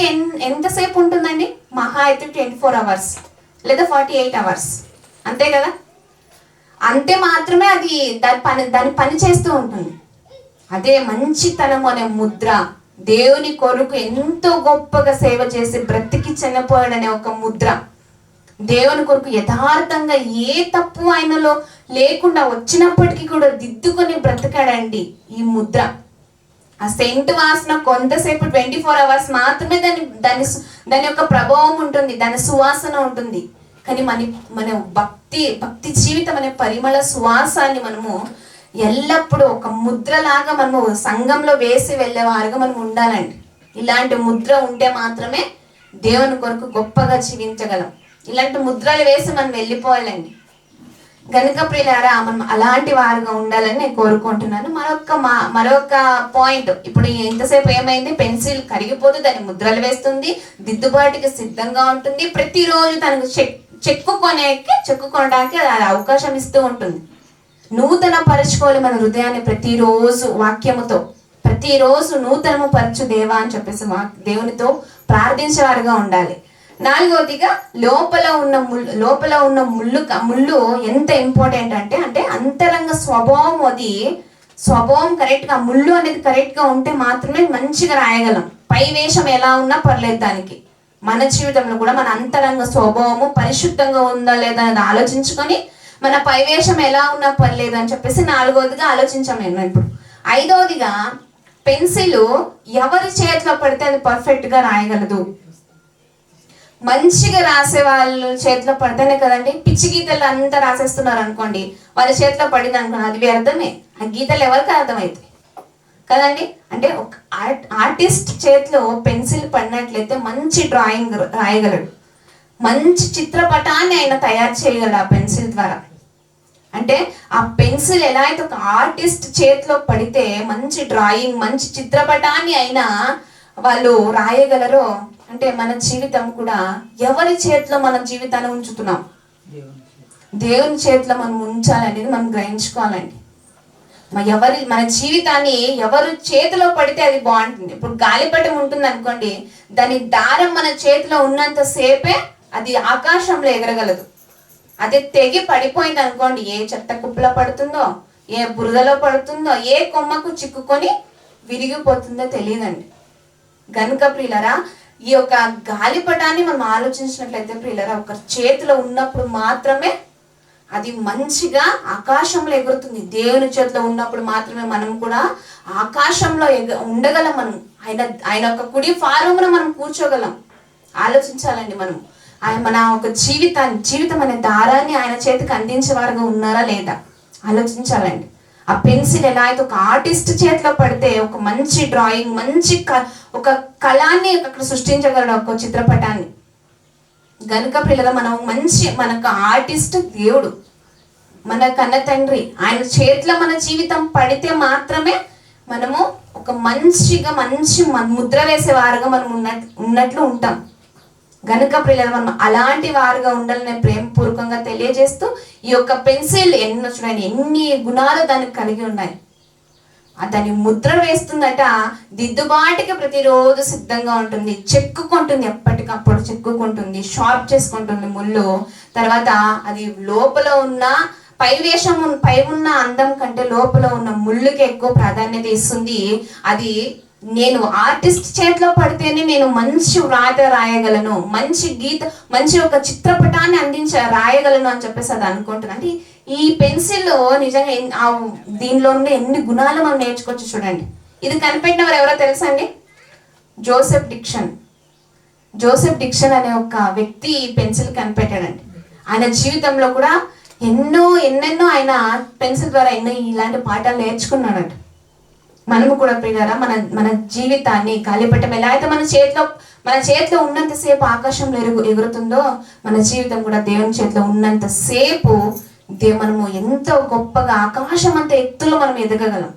ఎంతసేపు ఉంటుందండి? మహా అయితే 24 hours లేదా 48 hours, అంతే కదా. అంతే మాత్రమే అది దాని పని చేస్తూ ఉంటుంది. అదే మంచితనం అనే ముద్ర దేవుని కొరకు ఎంతో గొప్పగా సేవ చేసి బ్రతికి చనిపోయాడనే ఒక ముద్ర. దేవుని కొరకు యథార్థంగా ఏ తప్పు ఆయనలో లేకుండా వచ్చినప్పటికీ కూడా దిద్దుకొని బ్రతకాడండి ఈ ముద్ర. ఆ సెంట్ వాసన కొంతసేపు 24 hours మాత్రమే దాని యొక్క ప్రభావం ఉంటుంది, దాని సువాసన ఉంటుంది. కానీ మన భక్తి జీవితం అనే పరిమళ సువాసాన్ని మనము ఎల్లప్పుడూ ఒక ముద్రలాగా మనము సంఘంలో వేసి వెళ్ళేవారుగా మనం ఉండాలండి. ఇలాంటి ముద్ర ఉంటే మాత్రమే దేవుని కొరకు గొప్పగా జీవించగలం. ఇలాంటి ముద్రలు వేసి మనం వెళ్ళిపోవాలండి. గనుక ప్రియులారా, మనం అలాంటి వారుగా ఉండాలని నేను కోరుకుంటున్నాను. మరొక పాయింట్, ఇప్పుడు ఇంతసేపు ఏమైంది, పెన్సిల్ కరిగిపోతే దాన్ని ముద్రలు వేస్తుంది, దిద్దుబాటుకి సిద్ధంగా ఉంటుంది, ప్రతిరోజు తనకు చెక్కుకోవడానికి అది అవకాశం ఇస్తూ ఉంటుంది. నూతన పరచుకోవాలి మన హృదయాన్ని ప్రతిరోజు వాక్యముతో, ప్రతిరోజు నూతనము పరచు దేవా అని చెప్పేసి దేవునితో ప్రార్థించేవారుగా ఉండాలి. 4వదిగా లోపల ఉన్న ముళ్ళు ఎంత ఇంపార్టెంట్ అంటే అంతరంగ స్వభావం. అది స్వభావం కరెక్ట్గా, ముళ్ళు అనేది కరెక్ట్గా ఉంటే మాత్రమే మంచిగా రాయగలం. పై వేషం ఎలా ఉన్నా పర్లేదు దానికి. మన జీవితంలో కూడా మన అంతరంగ స్వభావము పరిశుద్ధంగా ఉందా లేదా అనేది ఆలోచించుకొని మన పైవేషం ఎలా ఉన్నా పర్లేదు అని చెప్పేసి 4వదిగా ఆలోచించాం నేను. ఇప్పుడు 5వదిగా పెన్సిల్ ఎవరి చేతిలో పడితే అది పర్ఫెక్ట్గా రాయగలదు. మంచిగా రాసే వాళ్ళ చేతిలో పడితేనే కదండి. పిచ్చి గీతలు అంతా రాసేస్తున్నారు అనుకోండి, వాళ్ళ చేతిలో పడింది అనుకోండి, అది వ్యర్థమే. ఆ గీతలు ఎవరికి అర్థమవుతాయి కదండి. అంటే ఒక ఆర్టిస్ట్ చేతిలో పెన్సిల్ పడినట్లయితే మంచి డ్రాయింగ్ రాయగలడు, మంచి చిత్రపటాన్ని ఆయన తయారు చేయగలడు ఆ పెన్సిల్ ద్వారా. అంటే ఆ పెన్సిల్ ఎలా అయితే ఒక ఆర్టిస్ట్ చేతిలో పడితే మంచి డ్రాయింగ్, మంచి చిత్రపటాన్ని అయినా వాళ్ళు రాయగలరో, అంటే మన జీవితం కూడా ఎవరి చేతిలో మన జీవితాన్ని ఉంచుతున్నాం, దేవుని చేతిలో మనం ఉంచాలనేది మనం గ్రహించుకోవాలండి. మన జీవితాన్ని ఎవరు చేతిలో పడితే అది బాగుంటుంది. ఇప్పుడు గాలిపటం ఉంటుంది అనుకోండి, దాని దారం మన చేతిలో ఉన్నంత సేపే అది ఆకాశంలో ఎగరగలదు. అది తెగి పడిపోయింది అనుకోండి, ఏ చెత్త కుప్పలో పడుతుందో, ఏ బురదలో పడుతుందో, ఏ కొమ్మకు చిక్కుకొని విరిగిపోతుందో తెలియదండి. గనుక ప్రియులరా, ఈ యొక్క గాలిపటాన్ని మనం ఆలోచించినట్లయితే ప్రియులరా, ఒక చేతిలో ఉన్నప్పుడు మాత్రమే అది మంచిగా ఆకాశంలో ఎగురుతుంది. దేవుని చేతిలో ఉన్నప్పుడు మాత్రమే మనం కూడా ఆకాశంలో ఉండగలం. మనం ఆయన ఒక కుడి ఫారమున మనం కూర్చోగలం. ఆలోచించాలండి మనం. మన ఒక జీవితం అనే దారాన్ని ఆయన చేతికి అందించేవారుగా ఉన్నారా లేదా ఆలోచించాలండి. ఆ పెన్సిల్ ఎలా అయితే ఒక ఆర్టిస్ట్ చేతిలో పడితే ఒక మంచి డ్రాయింగ్, మంచి ఒక కళాన్ని అక్కడ సృష్టించగలడు, ఒక చిత్రపటాన్ని. గనుక పిల్లలు మనకు ఆర్టిస్ట్ దేవుడు, మన కన్న తండ్రి. ఆయన చేతిలో మన జీవితం పడితే మాత్రమే మనము ఒక మంచి ముద్ర వేసే వారుగా మనం ఉన్నట్లు ఉంటాం. గనుక పిల్లలు మనం అలాంటి వారుగా ఉండాలని ప్రేమపూర్వకంగా తెలియజేస్తూ, ఈ యొక్క పెన్సిల్ చూడండి ఎన్ని గుణాలు దానికి కలిగి ఉన్నాయి. దాన్ని ముద్ర వేస్తుందట, దిద్దుబాటుకి ప్రతిరోజు సిద్ధంగా ఉంటుంది, చెక్కుకుంటుంది, ఎప్పటికప్పుడు చెక్కుకుంటుంది, షార్ప్ చేసుకుంటుంది ముళ్ళు. తర్వాత అది లోపల ఉన్న పై ఉన్న అందం కంటే లోపల ఉన్న ముళ్ళుకి ఎక్కువ ప్రాధాన్యత ఇస్తుంది. అది నేను ఆర్టిస్ట్ చేతిలో పడితేనే నేను మంచి వ్రాత రాయగలను, మంచి ఒక చిత్రపటాన్ని రాయగలను అని చెప్పేసి అది అనుకుంటుంది. అంటే ఈ పెన్సిల్ నిజంగా దీనిలో ఉండే ఎన్ని గుణాలు మనం నేర్చుకోవచ్చు చూడండి. ఇది కనిపెట్టిన వారు ఎవరో తెలుసా అండి? జోసెఫ్ డిక్సన్ అనే ఒక వ్యక్తి ఈ పెన్సిల్ కనిపెట్టాడండి. ఆయన జీవితంలో కూడా ఎన్నెన్నో ఆయన పెన్సిల్ ద్వారా ఇలాంటి పాఠాలు నేర్చుకున్నాడంట. మనము కూడా ప్రియులారా మన జీవితాన్ని గాలిపటం ఎలా అయితే మన చేతిలో ఉన్నంతసేపు ఆకాశంలో ఎగురుతుందో, మన జీవితం కూడా దేవుని చేతిలో ఉన్నంతసేపు మనము ఎంతో గొప్పగా ఆకాశం అంత ఎత్తులో మనం ఎదగగలం.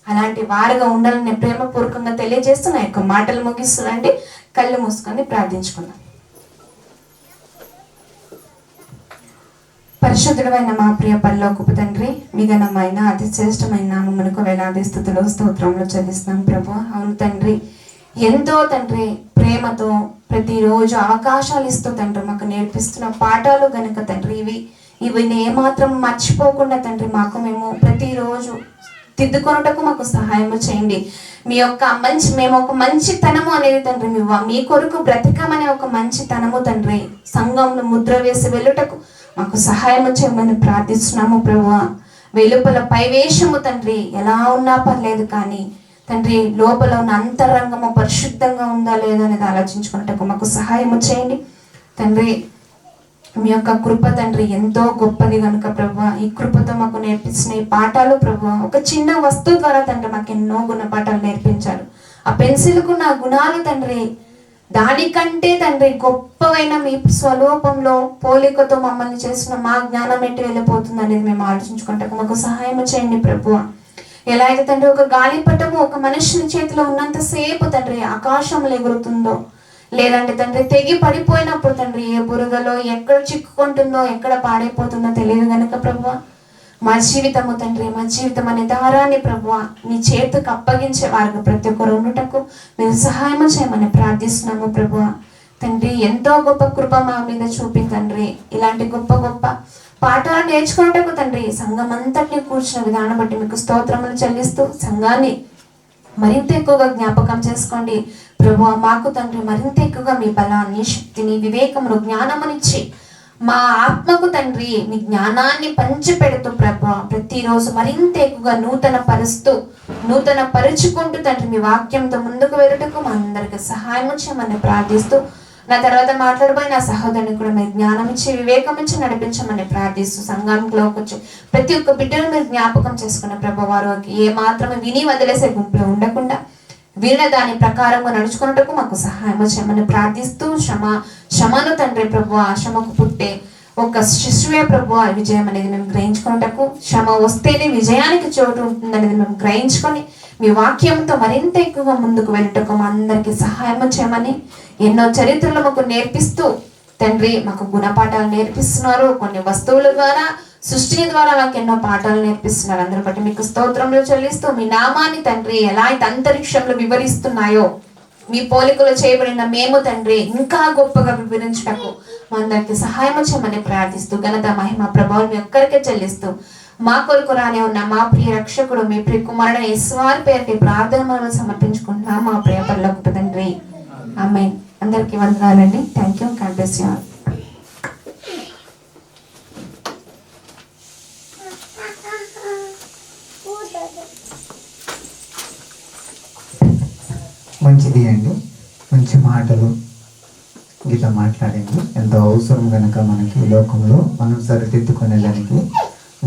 అలాంటి వారుగా ఉండాలని ప్రేమపూర్వకంగా తెలియజేస్తూ నా యొక్క మాటలు ముగిస్తున్నాండి. కళ్ళు మూసుకొని ప్రార్థించుకుందాం. పరిశుద్ధుడైన మా ప్రియ పరలోకపు తండ్రి, మీ ఘనమైన అతి శ్రేష్టమైన నామమునకు వేలాది స్తుతులు స్తోత్రములు చెల్లిస్తున్నాం ప్రభు. అవును తండ్రి, ఎంతో తండ్రి ప్రేమతో ప్రతిరోజు అవకాశాలు ఇస్తూ తండ్రి మాకు నేర్పిస్తున్న పాఠాలు గనుక తండ్రి ఇవి ఏమాత్రం మర్చిపోకుండా తండ్రి మాకు మేము ప్రతిరోజు తిద్దుకొనుటకు మాకు సహాయం చేయండి. మేము ఒక మంచితనము అనేది తండ్రి మీ కొరకు బ్రతికమనే ఒక మంచితనము తండ్రి సంఘంలో ముద్ర వేసి వెళ్ళుటకు మాకు సహాయం చేయమని ప్రార్థిస్తున్నాము ప్రభువా. వెలుపల పైవేషము తండ్రి ఎలా ఉన్నా పర్లేదు, కానీ తండ్రి లోపల ఉన్న అంతరంగము పరిశుద్ధంగా ఉందా లేదా అనేది ఆలోచించుకున్నట్టుకు మాకు సహాయం చేయండి తండ్రి. మీ యొక్క కృప తండ్రి ఎంతో గొప్పది కనుక ప్రభువా, ఈ కృపతో మాకు నేర్పించిన ఈ పాఠాలు ప్రభువా, ఒక చిన్న వస్తువు ద్వారా తండ్రి మాకు ఎన్నో గుణపాఠాలు నేర్పించారు. ఆ పెన్సిల్కు నా గుణాలు తండ్రి దానికంటే తండ్రి గొప్పవైన మీ స్వరూపంలో పోలికతో మమ్మల్ని చేసిన మా జ్ఞానం ఎట్టి వెళ్ళిపోతుంది అనేది మేము ఆలోచించుకుంటాం. మాకు సహాయం చేయండి ప్రభువా. ఎలా అయితే తండ్రి ఒక గాలిపటము ఒక మనుషుని చేతిలో ఉన్నంతసేపు తండ్రి ఆకాశంలో ఎగురుతుందో, లేదంటే తండ్రి తెగి పడిపోయినప్పుడు తండ్రి ఏ బురదలో ఎక్కడ చిక్కుకుంటుందో ఎక్కడ పాడైపోతుందో తెలియదు కనుక ప్రభువా, మా జీవితము తండ్రి మా జీవితం అనే దారాన్ని ప్రభువా నీ చేతికి అప్పగించే వారికి ప్రతి ఒక్కరు ఉండుటకు మీరు సహాయం చేయమని ప్రార్థిస్తున్నాము ప్రభువా. తండ్రి ఎంతో గొప్ప కృప మా మీద చూపింది తండ్రి. ఇలాంటి గొప్ప గొప్ప పాఠాలు నేర్చుకున్నటకు తండ్రి సంఘం అంతటిని కూర్చున్న విధానం బట్టి మీకు స్తోత్రములు చెల్లిస్తూ సంఘాన్ని మరింత ఎక్కువగా జ్ఞాపకం చేసుకోండి ప్రభువా. మాకు తండ్రి మరింత ఎక్కువగా మీ బలాన్ని శక్తిని వివేకమును జ్ఞానమునిచ్చి మా ఆత్మకు తండ్రి మీ జ్ఞానాన్ని పంచిపెడుతూ ప్రభువా ప్రతిరోజు మరింత ఎక్కువగా నూతన పరుచుకుంటూ తండ్రి మీ వాక్యంతో ముందుకు వెళ్ళటకు మా అందరికి సహాయం చేయమని ప్రార్థిస్తూ నా తర్వాత మాట్లాడబోయి నా సహోదరుని కూడా మీరు జ్ఞానం ఇచ్చి వివేకం ఇచ్చి నడిపించమని ప్రార్థిస్తూ సంఘంలోకి వచ్చి ప్రతి ఒక్క బిడ్డను మీరు జ్ఞాపకం చేసుకున్న ప్రభు వారు ఏ మాత్రమే విని వదిలేసే గుంపులో ఉండకుండా విన్న దాని ప్రకారంగా నడుచుకున్నట్టుకు మాకు సహాయం చేయమని ప్రార్థిస్తూ శ్రమను తండ్రి ప్రభు ఆ శ్రమకు పుట్టే ఒక శిశువే ప్రభు ఆ విజయం అనేది మేము గ్రహించుకున్నట్టుకు శ్రమ వస్తేనే విజయానికి చోటు ఉంటుందనేది మేము గ్రహించుకొని మీ వాక్యంతో మరింత ఎక్కువగా ముందుకు వెళ్ళటకు మా అందరికీ సహాయం చేయమని ఎన్నో చరిత్రలు మాకు నేర్పిస్తూ తండ్రి మాకు గుణపాఠాలు నేర్పిస్తున్నారు. కొన్ని వస్తువుల ద్వారా సృష్టి ద్వారా మాకు ఎన్నో పాఠాలు నేర్పిస్తున్నారు. అందరి బట్టి మీకు స్తోత్రములు చెల్లిస్తూ మీ నామాన్ని తండ్రి ఎలా అయితే అంతరిక్షంలో వివరిస్తున్నాయో మీ పోలికలో చేయబడిన మేము తండ్రి ఇంకా గొప్పగా వివరించటకు మా అందరికి సహాయం చేయమని ప్రార్థిస్తూ ఘనత మహిమ ప్రభావం మీ ఒక్కరికే చెల్లిస్తూ మా కొరకు రానే ఉన్న మా ప్రియ రక్షకుడు మీ ప్రియ కుమారుడు యేసువారి పేరుకి ప్రార్థనలు సమర్పించుకుంటున్నాం మా ప్రియ పరలోకపు తండ్రి. ఆమేన్. అందరికీ వందనాలండి. Thank you. God bless you all. మంచిది అండి, మంచి మాటలు గీత మాట్లాడింది. ఎంతో అవసరం కనుక మనకి ఈ లోకంలో మనం సరిదిద్దుకునేదానికి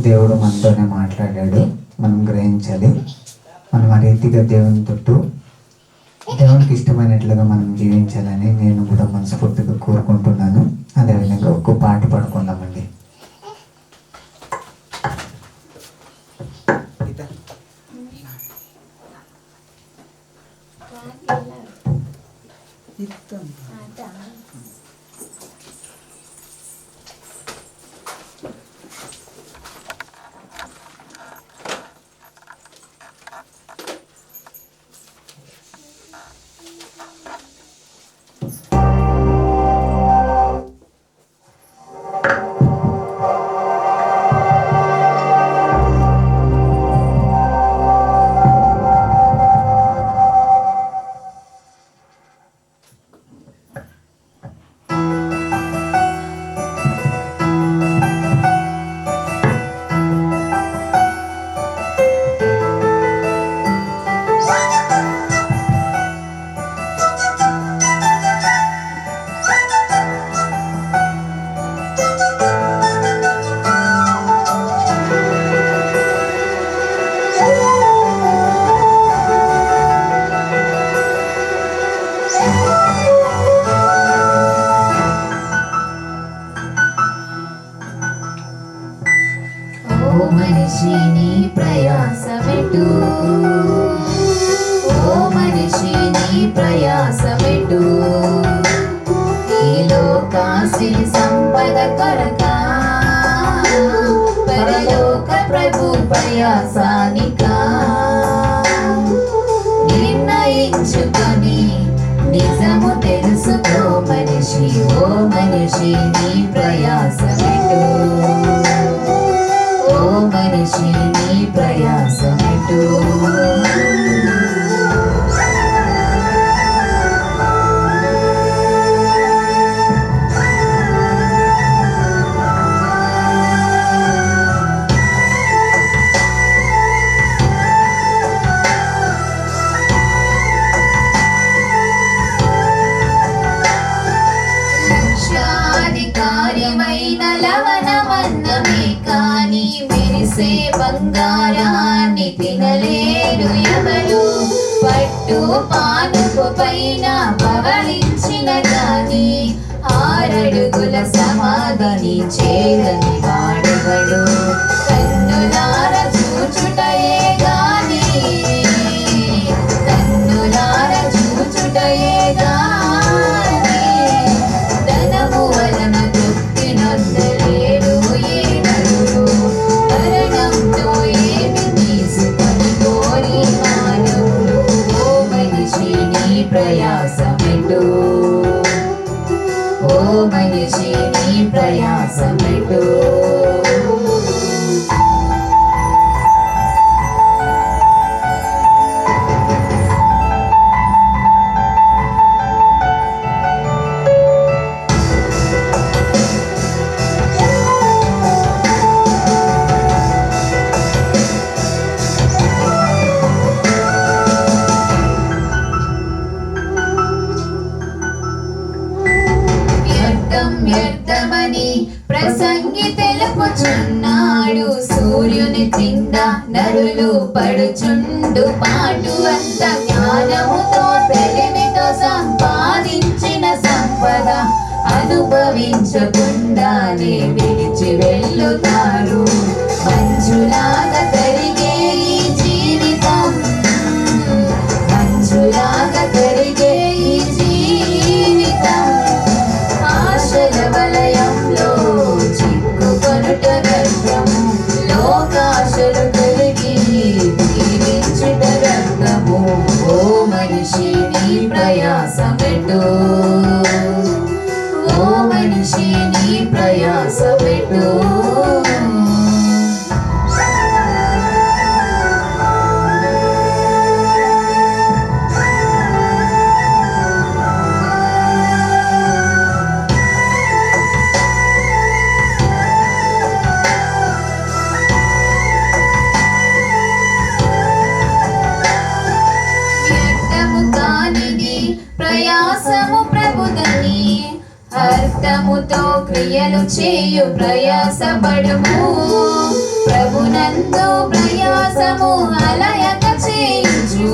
దేవుడు మనతోనే మాట్లాడాడు. మనం గ్రహించాలి. మనం ఆ రీతిగా దేవుని తోటి దేవునికి ఇష్టమైనట్లుగా మనం జీవించాలని నేను కూడా మనస్ఫూర్తిగా కోరుకుంటున్నాను. అదేవిధంగా ఒక పాట పాడుకుందామండి. మనిషి నీ ప్రయాసమెటు, ఓ మనిషి నీ ప్రయాసమెటు, ఈ లోకాసిరి సంపద కొరక పరలోక ప్రభు ప్రయాసానిక నిర్ణయించుకొని నిజము తెలుసుకో మనిషి, ఓ మనిషి నీ ప్రయాసమెటు, ఓ మనిషి నీ ప్రయాసమెటు. మనమన్నమే కాని మెరిసే బంగారాన్ని తినలేరు ఎవరు. పట్టు పానుపు పైన పవళించిన గాని 6 అడుగుల సమాధిని చేరని వాడెవడు. కన్నులార చూచుటయే గాని కన్నులార చూచుటయే గాని ధనము వలన తృప్తి నొందలేరు ఏ నరుడు. మరణంతో ఏమి తీసుకొని కోరి మానవుడు. ఓ మనిషి నీ ప్రయాసమెటు, ఓ మనిషి నీ ప్రయాసమెటు. వ్యర్థమని ప్రసంగి తెలుపుచున్నాడు. సూర్యుని క్రింద నరులు పడుచుండు పాటు అంత జ్ఞానముతో తెలివితో సంపాదించిన సంపద అనుభవించకుండానే విడిచి వెళ్ళుతారు. మంచులాగా కరిగే ఈ జీవితం, మంచులాగా కరిగే ఈ జీవితం. ఆశల వలయంలో చిక్కుకొనుట వ్యర్థము. లోకాశలు కలిగి జీవించుట వ్యర్థము. ఓ మనిషి నీ ప్రయాసమెటు, ఓ మనిషి నీ ప్రయాసమెటు. ప్రయాసము ప్రభుదని అర్థముతో క్రియలు చేయు ప్రయాసపడుము. ప్రభునందు ప్రయాసము అలయక చేయుచు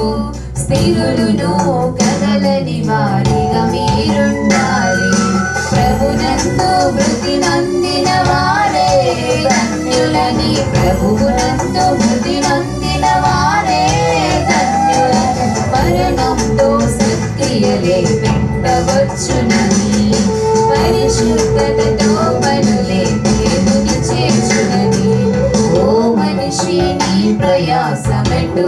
స్థిరులును కదలని వారిగా మీరుండాలి. ప్రభునందు మృతి నందిన వారే ధన్యులని, ప్రభువునందు మృతి నందిన వారే ధన్యులని. మరణంతో సత్క్రియలే పెట్టవచ్చునని, పరిశుద్ధతతో పనులే దేవుని చేర్చునని. ఓ మనిషి నీ ప్రయాసమెటు,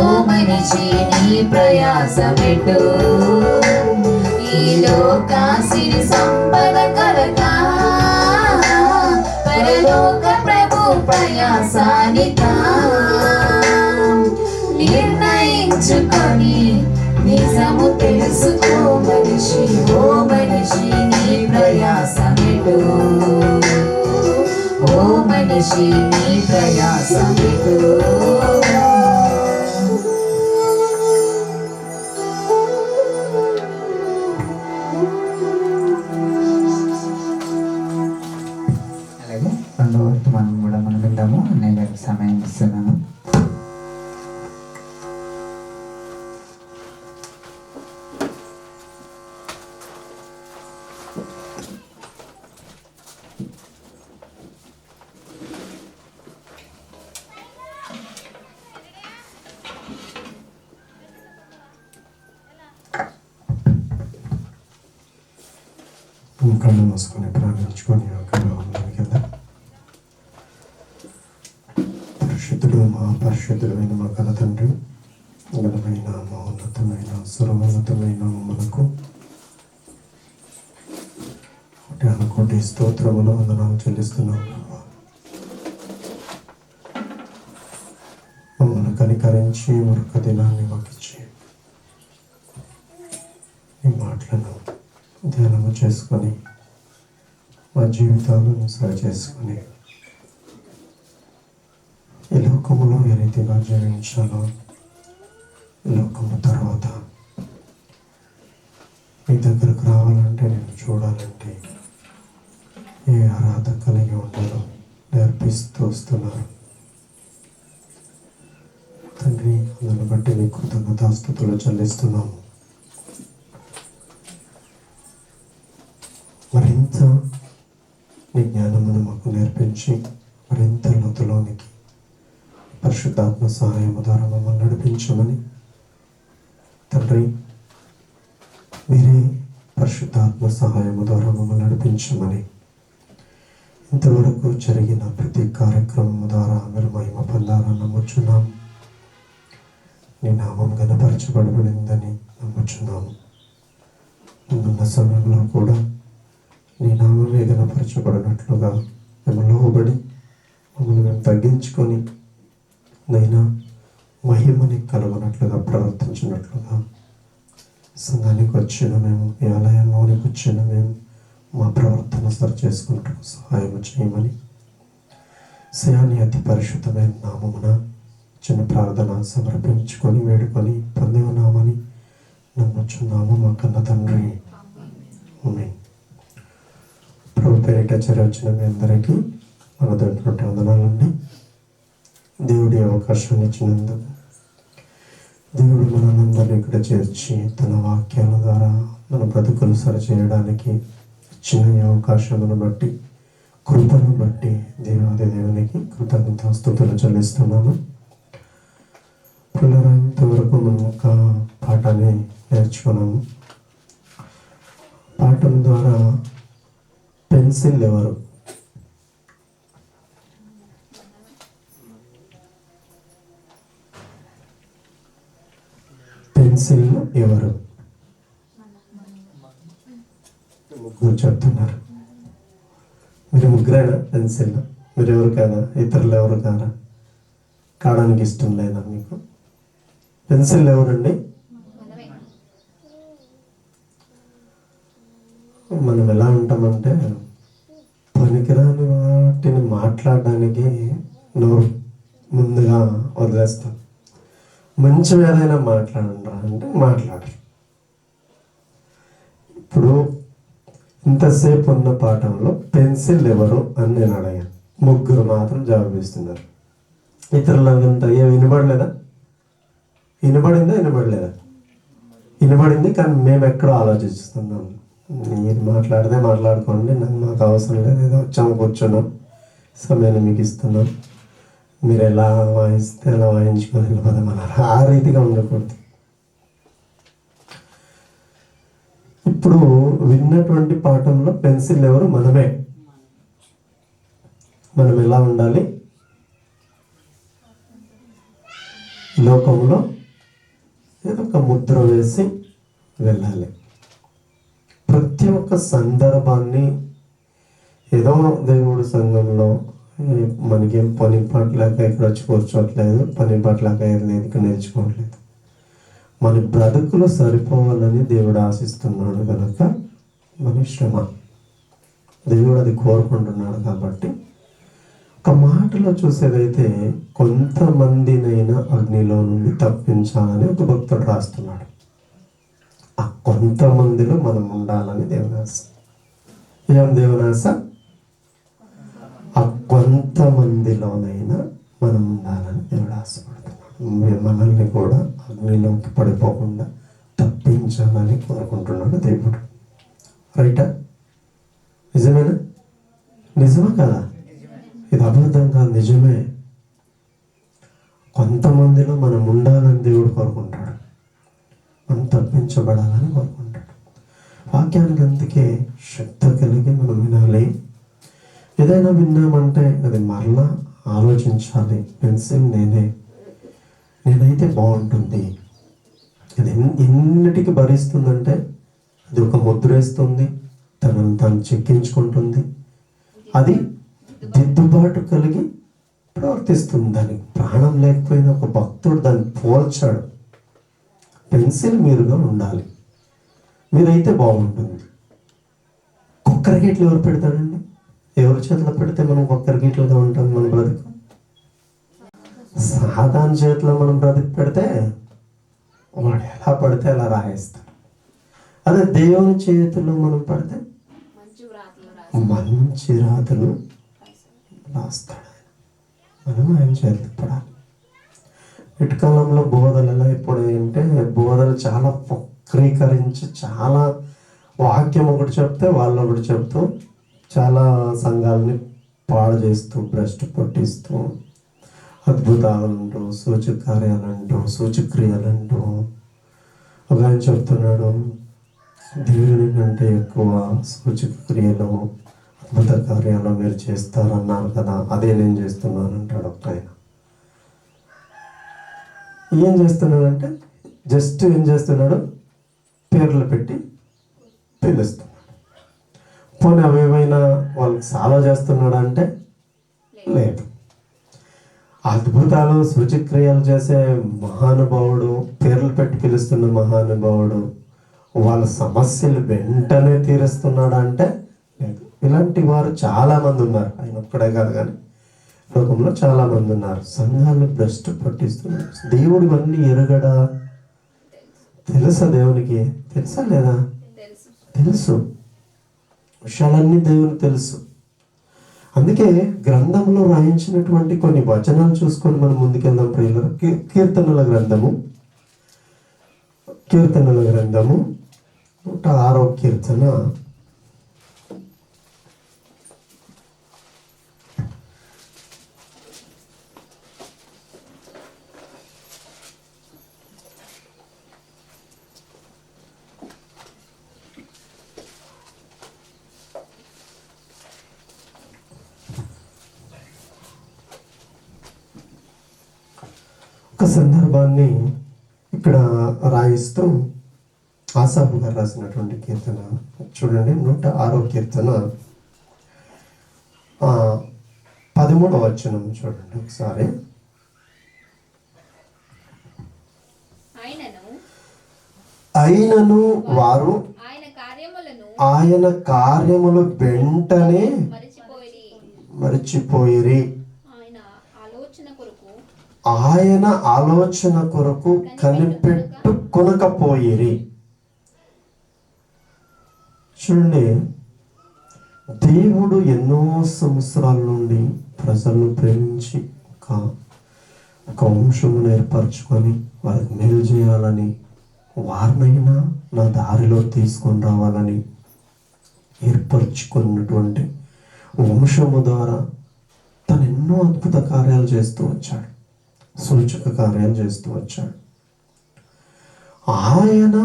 ఓ మనిషి నీ ప్రయాసమెటు. ఈ లోకాసిరి సంపద కలక పరలోక ప్రభు ప్రయాసానికా నిర్ణయించుకొని నిజము తెలుసుకో మనిషి. ఓ మనిషి నీ ప్రయాసమెటు, ఓ మనిషి నీ ప్రయాసమెటు. అలాగే రెండో వర్తమానం కూడా మనం విందాము. అన్నయ్య గారికి సమయం ఇస్తున్నాను. కళ్ళు మూసుకొని ప్రార్థించుకొని అక్కడ ఉన్నాను కదా. పరిశుద్ధుడు మహాపరిశుద్ధుడైన మా కథ తండ్రి, ఘనమైన మహోన్నతమైన సర్వోన్నతమైన మనకు కోటి స్తోత్రములు వందనాలు చెల్లిస్తున్నాం. మమ్మల్ని కనికరించి మరొక దినాన్ని మాకిచ్చి ఈ మాటలను ధ్యానము చేసుకొని మా జీవితాలను సరి చేసుకొని ఈ లోకములో ఏ రీతిగా జీవించాలో, ఈ లోకము తర్వాత మీ దగ్గరకు రావాలంటే, నేను చూడాలంటే ఏ అర్హత కలిగి ఉండాలో నేర్పిస్తూ వస్తున్నారు తండ్రి. అందుని బట్టి నీ కృతజ్ఞతాస్తుతులు చెల్లిస్తున్నాము. మరింత నీ జ్ఞానమును మాకు నేర్పించి మరింత లోతులోనికి పరిశుద్ధాత్మ సహాయము ద్వారా మమ్మల్ని నడిపించమని తండ్రి, మీరే పరిశుద్ధాత్మ సహాయము ద్వారా మమ్మల్ని నడిపించమని ఇంతవరకు జరిగిన ప్రతి కార్యక్రమం ద్వారా మీరు మహిమ పొందాలని నమ్ముచున్నాము. నీ నామం గణపరచబడబడిందని నమ్ముచున్నాము. ముందున్న సమయంలో కూడా నీ నామమే గణపరచబడినట్లుగా మేము లోబడి మమ్మల్ని మేము తగ్గించుకొని నైనా మహిమని కలుగునట్లుగా ప్రవర్తించినట్లుగా సంఘానికి వచ్చిన మేము, ఈ ఆలయంలోనికి వచ్చిన మేము మా ప్రవర్తన సరి చేసుకున్నట్టు సహాయం చేయమని శయాని అతి పరిశుద్ధమైన నామమున చిన్న ప్రార్థన సమర్పించుకొని వేడుకొని పొంది ఉన్నామని నమ్ముచున్నాము మా కన్న తండ్రి. ఆమేన్. ప్రభు పేరిట చేరవచ్చిన మీ అందరికీ మనదైనటువంటి వందనాలండి. దేవుడి అవకాశాన్ని ఇచ్చినందుకు, దేవుడు మనందరినీ ఇక్కడ చేర్చి తన వాక్యాల ద్వారా మన బ్రతుకులు సరిచేయడానికి ఇచ్చిన ఈ అవకాశమును బట్టి, కృపను బట్టి దేవాది దేవునికి కృతజ్ఞతాస్తుతులు చెల్లిస్తున్నాను. పిల్లలు ఇంతవరకు మనం ఒక పాఠాన్ని నేర్చుకున్నాము. పాఠం ద్వారా పెన్సిల్ ఎవరు? పెన్సిల్ ఎవరు? ముగ్గురు చెప్తున్నారు. మీరు ముగ్గురేనా పెన్సిల్? మీరు ఎవరు కాదా? ఇతరులు ఎవరు కాదా? కావడానికి ఇష్టం లేదా మీకు? పెన్సిల్ ఎవరండి? మనం ఎలా ఉంటామంటే పనికిరాని వాటిని మాట్లాడడానికి నోరు ముందుగా వదిలేస్తాం. మంచిగా ఏదైనా మాట్లాడండి అంటే మాట్లాడరు. ఇప్పుడు ఇంతసేపు ఉన్న పాఠంలో పెన్సిల్ ఎవరు అని నేను అడిగాను. ముగ్గురు మాత్రం జవాబిస్తున్నారు. ఇతరులంతా ఏం వినబడలేదా? వినబడిందా? వినబడలేదా? వినబడింది, కానీ మేము ఎక్కడో ఆలోచిస్తున్నాం. మీరు మాట్లాడితే మాట్లాడుకోండి, మాకు అవసరం లేదు, ఏదో వచ్చాము కూర్చున్నాం, సమయాన్ని మీకు ఇస్తున్నాం, మీరు ఎలా వాయిస్తే అలా వాయించుకొని వెళ్ళిపోదామన్నారు. ఆ రీతిగా ఉండకూడదు. ఇప్పుడు విన్నటువంటి పాఠంలో పెన్సిల్ ఎవరు? మనమే. మనం ఎలా ఉండాలి? లోకంలో ఏదో ఒక ముద్ర వేసి వెళ్ళాలి. ప్రతి ఒక్క సందర్భాన్ని ఏదో దేవుడు సంఘంలో మనకేం పని పట్లేక ఇక్కడ వచ్చి కూర్చోట్లేదు, పని పట్లేక ఇక్కడ నేర్చుకోవట్లేదు. మన బ్రతుకులు సరిపోవాలని దేవుడు ఆశిస్తున్నాడు కనుక మన శ్రమ దేవుడు అది కోరుకుంటున్నాడు. కాబట్టి ఒక మాటలో చూసేదైతే కొంతమందినైనా అగ్నిలో నుండి తప్పించాలని ఒక భక్తుడు రాస్తున్నాడు. ఆ కొంతమందిలో మనం ఉండాలని దేవునాశ. ఏం దేవునాశ? ఆ కొంతమందిలోనైనా మనం ఉండాలని దేవుడు ఆశపడుతున్నాడు. మనల్ని కూడా అగ్నిలోకి పడిపోకుండా తప్పించాలని కోరుకుంటున్నాడు దేవుడు. రైటా? నిజమేనా? నిజమా కదా? ఇది అబద్ధం కాదు, నిజమే. కొంతమందిలో మనం ఉండాలని దేవుడు కోరుకుంటాడు, మనం తప్పించబడాలని కోరుకుంటాడు. వాక్యానికి అందుకే శ్రద్ధ కలిగి మనం వినాలి. ఏదైనా విన్నామంటే అది మరలా ఆలోచించాలి. పెన్సిల్ నేనైతే బాగుంటుంది. అది ఎన్నిటికి భరిస్తుందంటే అది ఒక ముద్ర వేస్తుంది, తనను తాను చెక్కించుకుంటుంది, అది దిద్దుబాటు కలిగి ప్రవర్తిస్తుంది. దానికి ప్రాణం లేకపోయినా ఒక భక్తుడు దాన్ని పోల్చాడు. పెన్సిల్ మీరుగా ఉండాలి, మీరైతే బాగుంటుంది. కుక్కర్ గీట్లు ఎవరు పెడతాడండి? ఎవరి చేతిలో పెడితే మనం కుక్కర్ గీట్లుగా ఉంటాం? మన బ్రతుకు సాధారణ చేతిలో మనం బ్రతుకు పెడితే వాడు ఎలా పడితే అలా రాయేస్తాడు. అదే దేవుని చేతిలో మనం పడితే మంచి రాతలు రాస్తాడు ఆయన. మనం ఆయన చేతికి పడాలి. ఇటు కాలంలో బోధలు ఎలా అయిపోయాయి అంటే, బోధలు చాలా వక్రీకరించి, చాలా వాక్యం ఒకటి చెప్తే వాళ్ళు ఒకటి చెప్తూ చాలా సంఘాలని పాడు చేస్తూ, భ్రష్టు పట్టిస్తూ, అద్భుతాలంటూ, సూచకార్యాలంటూ, సూచక్రియలంటూ. ఒక ఆయన చెప్తున్నాడు, దేవుని కంటే ఎక్కువ సూచక క్రియలు, అద్భుత కార్యాలు మీరు చేస్తారన్నారు కదా, అదే నేను చేస్తున్నాను అంటాడు ఒక ఆయన. ఏం చేస్తున్నాడంటే జస్ట్ ఏం చేస్తున్నాడు, పేర్లు పెట్టి పిలుస్తున్నాడు. పోనీ అవేమైనా వాళ్ళకి సాల్వ్ చేస్తున్నాడు అంటే లేదు. అద్భుతాలు సూచక్రియలు చేసే మహానుభావుడు, పేర్లు పెట్టి పిలుస్తున్న మహానుభావుడు వాళ్ళ సమస్యలు వెంటనే తీరుస్తున్నాడు అంటే లేదు. ఇలాంటి వారు చాలా మంది ఉన్నారు. ఆయన ఒక్కడే కాదు కానీ లోకంలో చాలా మంది ఉన్నారు. సంఘాలను భ్రష్టు పట్టిస్తున్నారు. దేవుడు ఇవన్నీ ఎరుగడా? తెలుసా? దేవునికి తెలుసా లేదా? తెలుసు. విషయాలన్నీ దేవునికి తెలుసు. అందుకే గ్రంథంలో రాయించినటువంటి కొన్ని వచనాలు చూసుకొని మనం ముందుకెళ్దాం ప్రియులారా. కీర్తనల గ్రంథము 106వ కీర్తన 1 సందర్భాన్ని ఇక్కడ రాయిస్తూ ఆసాపు గారు రాసినటువంటి కీర్తన చూడండి. 106వ కీర్తన 13వ వచనం చూడండి ఒకసారి. అయినను వారు ఆయన కార్యములు వెంటనే మరిచిపోయిరి. ఆయన ఆలోచన కొరకు కనిపెట్టుకొనకపోయిరి. చూడండి, దేవుడు ఎన్నో సంవత్సరాల నుండి ప్రజలను ప్రేమించి ఒక వంశమును ఏర్పరచుకొని వారికి మేలు చేయాలని, వారినైనా నా దారిలో తీసుకొని రావాలని ఏర్పరచుకున్నటువంటి వంశము ద్వారా తను ఎన్నో అద్భుత కార్యాలు చేస్తూ వచ్చాడు, సూచక కార్యాలు చేస్తూ వచ్చాడు. ఆయన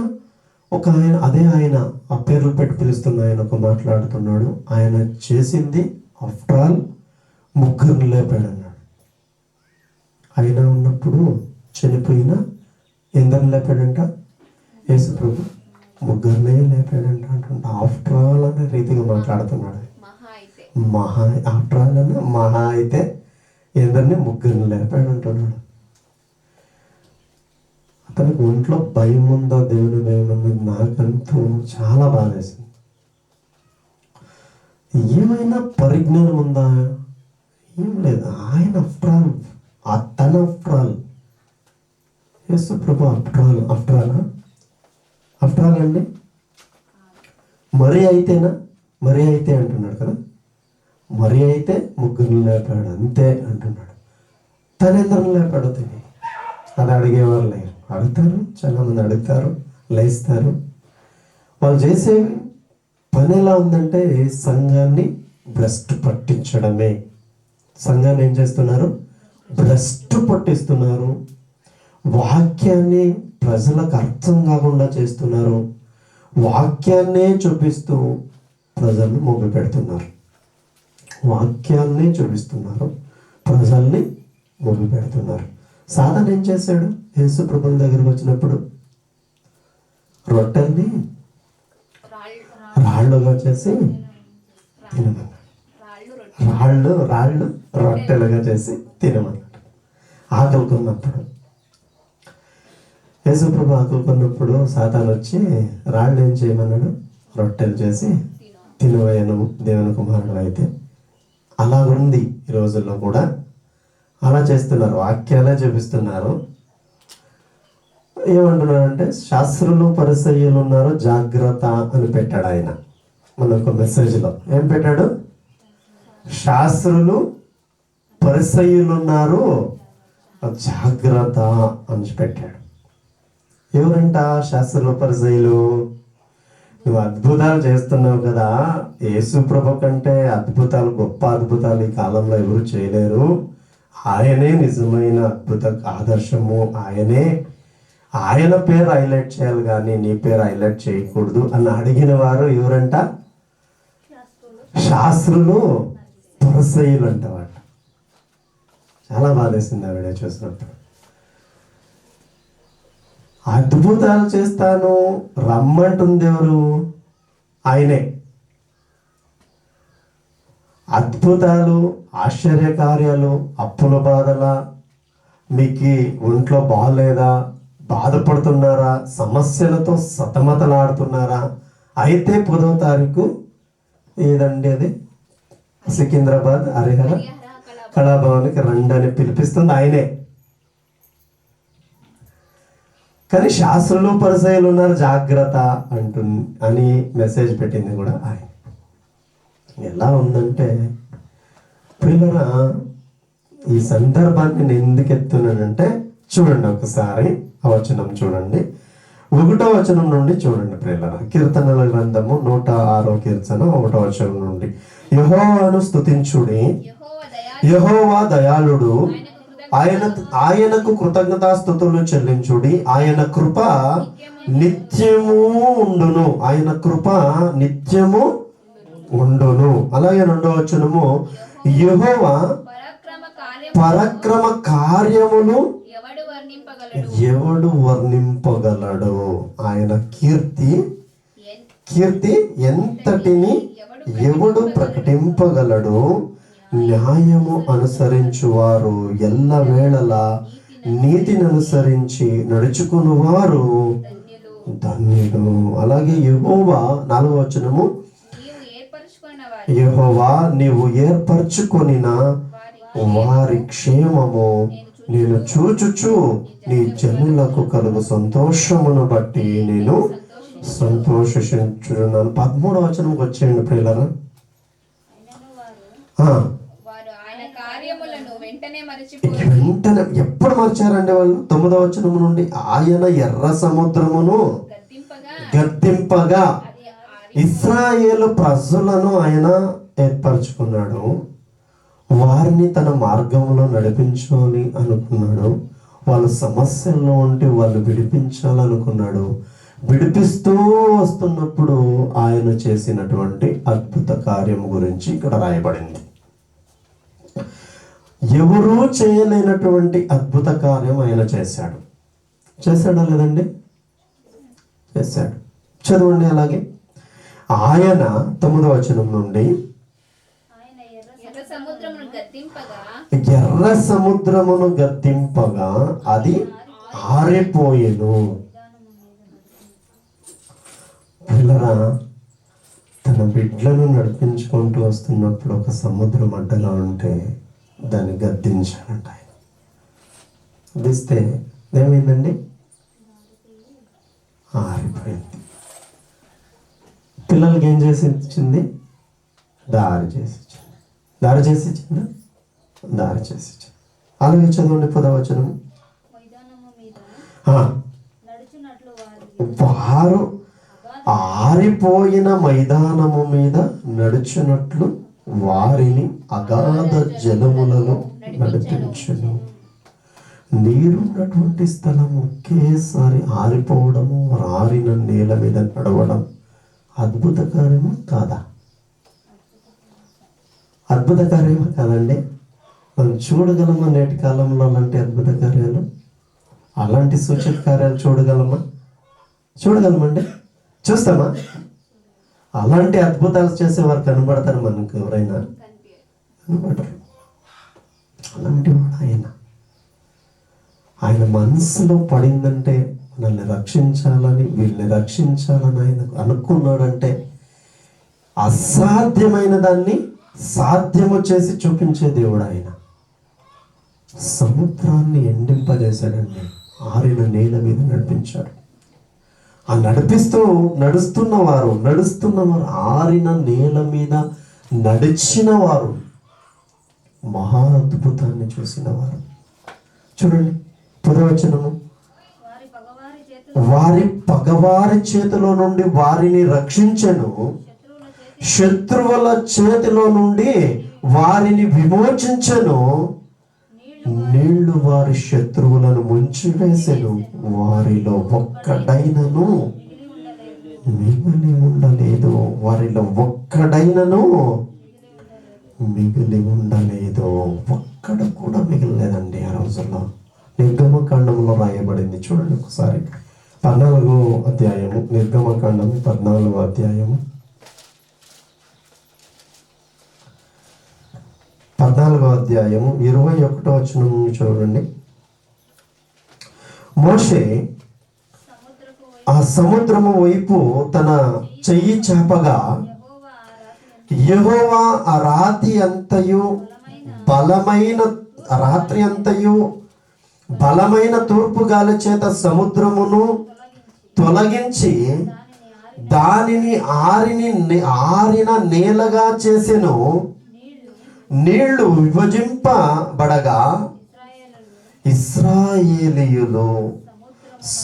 ఆయన ఆ పేర్లు పెట్టి పిలుస్తున్న ఆయన ఒక మాట్లాడుతున్నాడు. ఆయన చేసింది ఆఫ్టర్ ఆల్ ముగ్గురు లేపాడు అన్నాడు. ఆయన ఉన్నప్పుడు చనిపోయిన ఎందరిని లేపాడంట? యేసు ప్రభు ముగ్గురినే లేపాడంట అంటుంట. ఆఫ్టర్ ఆల్ అనే రీతిగా మాట్లాడుతున్నాడు. ఆఫ్టర్ ఆల్ అన్న మహా అయితే ఎందరిని? ముగ్గురిని లేపాడు అంటున్నాడు. అతనికి ఒంట్లో భయం ఉందా, దేవుని భయం ఉన్నది? నాకంటూ చాలా బాధేసింది. ఏమైనా పరిజ్ఞానం ఉందా? ఏం లేదు. ఆయన ఆఫ్టర్ ఆల్, తన ఆఫ్టర్ ఆల్, యేసు ప్రభు ఆఫ్టర్ ఆల్ అండి. మరి అయితేనా? మరి అయితే అంటున్నాడు కదా, మరి అయితే ముగ్గురిని లేపాడు అంతే అంటున్నాడు. తనెందరిని లేపాడో తెలియదు. అది అడిగేవారు లేరు. అడుగుతారు, చాలా మంది అడుగుతారు, లేస్తారు. వాళ్ళు చేసే పని ఎలా ఉందంటే సంఘాన్ని భ్రష్టు పట్టించడమే. సంఘాన్ని ఏం చేస్తున్నారు? భ్రష్టు పట్టిస్తున్నారు. వాక్యాన్ని ప్రజలకు అర్థం కాకుండా చేస్తున్నారు. వాక్యాన్నే చూపిస్తూ ప్రజల్ని మొగ్గు పెడుతున్నారు. వాక్యాన్నే చూపిస్తున్నారు, ప్రజల్ని మొగ్గు పెడుతున్నారు. సాతాను ఏం చేశాడు? యేసు ప్రభుల దగ్గరకు వచ్చినప్పుడు రొట్టెల్ని రాళ్ళుగా చేసి తినమన్నాడు. రాళ్ళు రొట్టెలుగా చేసి తినమన్నాడు. ఆకలికొన్నప్పుడు, యేసు ప్రభు ఆకలికొన్నప్పుడు సాతాను వచ్చి రాళ్ళు ఏం చేయమన్నాడు? రొట్టెలు చేసి తినవయ్యను దేవుని కుమారుడు అయితే. అలాగుంది ఈ రోజుల్లో కూడా. అలా చేస్తున్నారు, వాక్యాలే చూపిస్తున్నారు. ఏమంటున్నారంటే శాస్త్రులు పరిసయ్యులు ఉన్నారు, జాగ్రత్త అని పెట్టాడు ఆయన. మనకు మెసేజ్లో ఏం పెట్టాడు? శాస్త్రులు పరిసయ్యులు ఉన్నారు, జాగ్రత్త అని పెట్టాడు. ఎవరంట శాస్త్రులు పరిసయ్యులు? నువ్వు అద్భుతాలు చేస్తున్నావు కదా, యేసు ప్రభు కంటే అద్భుతాలు, గొప్ప అద్భుతాలు ఈ కాలంలో ఎవరు చేయలేరు. ఆయనే నిజమైన అద్భుత ఆదర్శము, ఆయన పేరు హైలైట్ చేయాలి కానీ నీ పేరు హైలైట్ చేయకూడదు అని అడిగిన వారు ఎవరంట? శాస్త్రులు పరిసయ్యులు అంట. వాడు చాలా బాధేసింది ఆ వీడియో చూసినప్పుడు. అద్భుతాలు చేస్తాను రమ్మంటుంది ఎవరు? ఆయనే. అద్భుతాలు, ఆశ్చర్యకార్యాలు, అప్పుల బాధల, మీకు ఒంట్లో బాగలేదా, బాధపడుతున్నారా, సమస్యలతో సతమతలాడుతున్నారా? అయితే 10వ తారీఖు ఏదండి అది? సికింద్రాబాద్ హరిహర కళాభవన్కి రండి అని పిలిపిస్తుంది ఆయనే. కానీ శాస్త్రులు పరిసయ్యులు ఉన్నారు, జాగ్రత్త అని మెసేజ్ పెట్టింది కూడా ఆయన. ఎలా ఉందంటే పిల్లరా, ఈ సందర్భాన్ని నేను ఎందుకు ఎత్తున్నానంటే చూడండి ఒకసారి ఆ వచనం చూడండి. 1వ వచనం నుండి చూడండి పిల్లరా. కీర్తనల గ్రంథము 106వ కీర్తన 1వ వచనం నుండి. యెహోవాను స్తుతించుడి, యెహోవా దయాళుడు, ఆయనకు కృతజ్ఞతాస్తుతులు చెల్లించుడి. ఆయన కృప నిత్యము ఉండును, ఆయన కృప నిత్యము ఉండును. అలాగే 2వ వచనము, యెహోవా పరాక్రమ కార్యములు ఎవడు వర్ణింపగలడు? ఆయన కీర్తి ఎంతటిని ఎవడు ప్రకటింపగలడు? న్యాయము అనుసరించువారు ఎల్లవేళలా నీతిని అనుసరించి నడుచుకున్నవారు ధన్యుడు. అలాగే యెహోవా 4వ వచనము, యెహోవా నీవు ఏర్పరచుకొనిన వారి క్షేమము నేను చూచుచు నీ జనులకు కలుగు సంతోషమును బట్టి నేను సంతోషించున్నాను. 13వ వచనంకి వచ్చేయండి ప్రియులారా. వెంటనే ఎప్పుడు మర్చారండి వాళ్ళు? 9వ వచనం నుండి, ఆయన ఎర్ర సముద్రమును గద్దింపగా ఇశ్రాయేలు ప్రజలను ఆయన ఏర్పరచుకున్నాడు, వారిని తన మార్గంలో నడిపించాలి అనుకున్నాడు. వాళ్ళ సమస్యల్లో ఉంటే వాళ్ళు విడిపించాలనుకున్నాడు. విడిపిస్తూ వస్తున్నప్పుడు ఆయన చేసినటువంటి అద్భుత కార్యం గురించి ఇక్కడ రాయబడింది. ఎవరూ చేయలేనటువంటి అద్భుత కార్యం ఆయన చేశాడా లేదండి? చేశాడు. చదవండి. అలాగే ఆయన 9వ వచనం నుండి, ఎర్ర సముద్రమును గద్దింపగా అది ఆరిపోయెను. పిల్లరా, తన బిడ్డలను నడిపించుకుంటూ వస్తున్నప్పుడు ఒక సముద్రం అడ్డగా ఉంటే దాన్ని గద్దించాడంట ఆయన. గద్దిస్తే ఏమైందండి? ఆరిపోయింది. పిల్లలకి ఏం చేసి ఇచ్చింది? దారి చేసి ఇచ్చింది. అలాగే చదవండి 10వ వచనం. వారు ఆరిపోయిన మైదానము మీద నడుచున్నట్లు వారిని అగాధ జలములలో నడిపించును. నీరున్నటువంటి స్థలం ఒకేసారి ఆరిపోవడము, ఆరిన నేల మీద నడవడం అద్భుత కార్యము కాదా? అద్భుత కార్యమా కాదండి? మనం చూడగలమా నేటి కాలంలో అలాంటి అద్భుత కార్యాలు, అలాంటి సూచక కార్యాలు చూడగలమండి? చూస్తామా? అలాంటి అద్భుతాలు చేసేవారు కనబడతారు మనకు? ఎవరైనా కనబడరు. అలాంటి వాడు ఆయన మనసులో పడిందంటే మనల్ని రక్షించాలని, వీళ్ళని రక్షించాలని ఆయన అనుకున్నాడంటే అసాధ్యమైన దాన్ని సాధ్యము చేసి చూపించే దేవుడు ఆయన. సముద్రాన్ని ఎండింపజేశాడండి, ఆరిన నేల మీద నడిపించాడు. ఆ నడుస్తున్నవారు ఆరిన నేల మీద నడిచిన వారు, మహా అద్భుతాన్ని చూసిన వారు. చూడండి 10వ వచనము, వారి పగవారి చేతిలో నుండి వారిని రక్షించెను, శత్రువుల చేతిలో నుండి వారిని విమోచించెను. నీళ్లు వారి శత్రువులను ముంచివేసెను, వారిలో ఒక్కడైనను మిగిలి ఉండలేదు. వారిలో ఒక్కడైనను మిగిలి ఉండలేదు. ఒక్కడ కూడా మిగిలిలేదండి ఆ రోజుల్లో. నిర్గమకాండంలో రాయబడింది. చూడండి ఒకసారి 14వ అధ్యాయము, నిర్గమకాండము 14వ అధ్యాయము 21వ వచనం చూడండి. మోషే ఆ సముద్రము వైపు తన చెయ్యి చాపగా, యెహోవా ఆ రాత్రి అంతయు బలమైన తూర్పు గాలి చేత సముద్రమును తొలగించి దానిని ఆరిన నేలగా చేసెను. నీళ్లు విభజింపబడగా ఇశ్రాయేలీయులు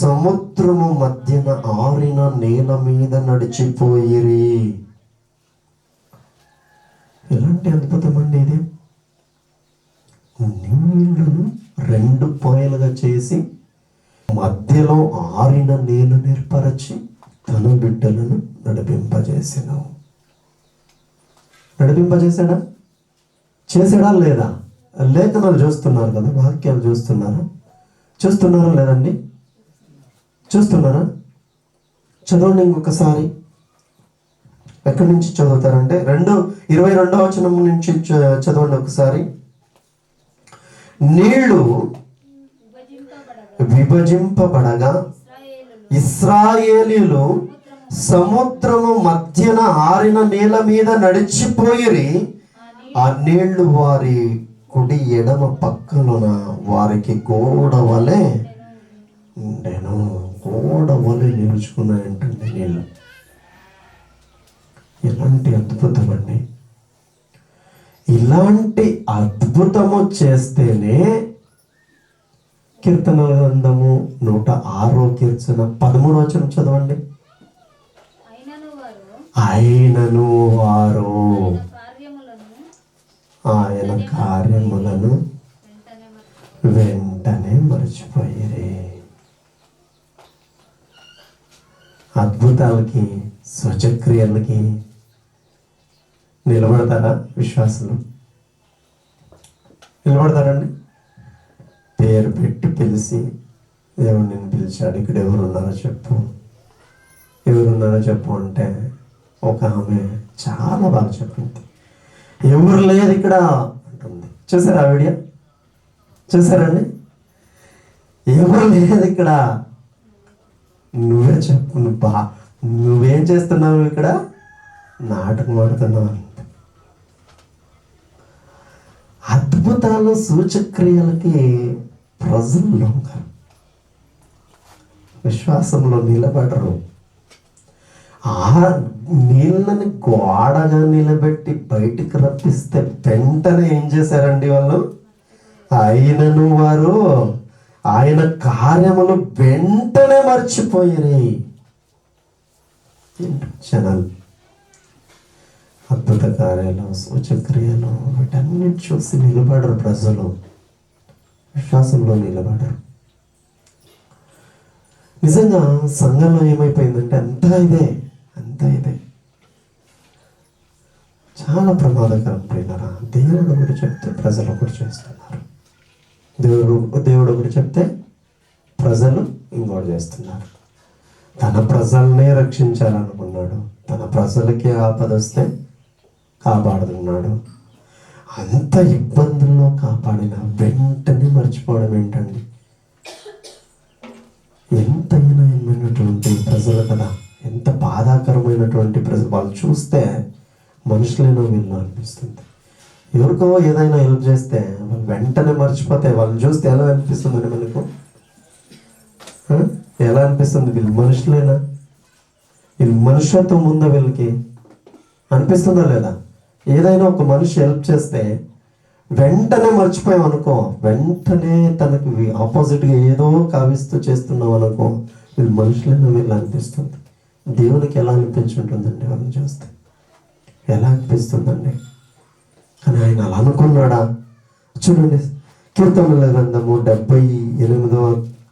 సముద్రము మధ్యన ఆరిన నేల మీద నడిచిపోయిరి. ఎలాంటి అద్భుతం అండి ఇది! నీళ్లను 2 పాయలుగా చేసి మధ్యలో ఆరిన నీళ్లు ఏర్పరచి తన బిడ్డలను నడిపింపజేశాడా? చేసాడా లేదా? లేఖనాలు చూస్తున్నారు కదా, వాక్యాలు చూస్తున్నారా లేదండి? చూస్తున్నారా? చదవండి ఇంకొకసారి. ఎక్కడి నుంచి చదువుతారంటే 22వ వచనం నుంచి చదవండి ఒకసారి. నీళ్లు విభజింపబడగా ఇశ్రాయేలీయులు సముద్రము మధ్యన ఆరిన నేల మీద నడిచిపోయిరి. ఆ నీళ్లు వారి కుడి ఎడమ పక్కన వారికి గోడ వలె ఉండెను. గోడ వలె నిలుచుకున్నాయంటండి నీళ్ళు. ఎలాంటి అద్భుతం అండి! ఇలాంటి అద్భుతము చేస్తేనే కీర్తనల గ్రంథము 106వ కీర్తన 13వ వచనం చదవండి. అయినను వారు ఆయన కార్యములను వెంటనే మర్చిపోయిరి. అద్భుతాలకి, స్వచక్రియలకి నిలబడతారా విశ్వాసులు? నిలబడతారండి? పేరు పెట్టి పిలిచి, దేవుడు నేను పిలిచాడు, ఇక్కడ ఎవరున్నారో చెప్పు అంటే ఒక ఆమె చాలా బాగా చెప్పింది. ఎవరు లేదు ఇక్కడ అంటుంది. చూసారా ఆ వీడియో? చూసారండి? ఎవరు లేదు ఇక్కడ, నువ్వే చెప్పు, నువ్వేం చేస్తున్నావు ఇక్కడ? నాటకం ఆడుతున్నావు. అద్భుతాలు, సూచక్రియలకి ప్రజలు లొంగరు, విశ్వాసంలో నిలబడరు. ఆ నీళ్ళని గోడగా నిలబెట్టి బయటికి రప్పిస్తే వెంటనే ఏం చేశారండి వాళ్ళు? అయినను వారు ఆయన కార్యములు వెంటనే మర్చిపోయిరి. జనాలు అద్భుత కార్యాలు, సూచక్రియలు వీటన్నిటి చూసి నిలబడరు. ప్రజలు విశ్వాసంలో నిలబడరు. నిజంగా సంఘంలో ఏమైపోయిందంటే అంతా ఇదే చాలా ప్రమాదకరం. ప్రియులారా, దేవుడు ఒకటి చెప్తే ప్రజలు ఒకటి చేస్తున్నారు. దేవుడు ఒకటి చెప్తే ప్రజలు ఇంకోటి చేస్తున్నారు. తన ప్రజల్నే రక్షించాలనుకున్నాడు, తన ప్రజలకి ఆపద వస్తే కాపాడుతున్నాడు. అంత ఇబ్బందుల్లో కాపాడిన వెంటనే మర్చిపోవడం ఏంటండి? ఎంత హీనమైనటువంటి ప్రజలు కదా, ఎంత బాధాకరమైనటువంటి ప్రజలు. వాళ్ళు చూస్తే మనుషులైనా వీళ్ళు అనిపిస్తుంది. ఎవరికో ఏదైనా హెల్ప్ చేస్తే వాళ్ళు వెంటనే మర్చిపోతే వాళ్ళని చూస్తే ఎలా అనిపిస్తుందండి మనకు? ఎలా అనిపిస్తుంది? వీళ్ళు మనుషులైనా వీళ్ళు మనుషత్వం ఉందా వీళ్ళకి? అనిపిస్తుందా లేదా? ఏదైనా ఒక మనిషి హెల్ప్ చేస్తే వెంటనే మర్చిపోయాం అనుకో, వెంటనే తనకి ఆపోజిట్గా ఏదో కావిస్తూ చేస్తున్నాం అనుకో, వీళ్ళు మనుషులైనా వీళ్ళు అనిపిస్తుంది. దేవునికి ఎలా అనిపించుంటుందండి వాళ్ళని చూస్తే? ఎలా అనిపిస్తుందండి? కానీ ఆయన అలా అనుకున్నాడా? చూడండి, కీర్తనల గ్రంథము 78వ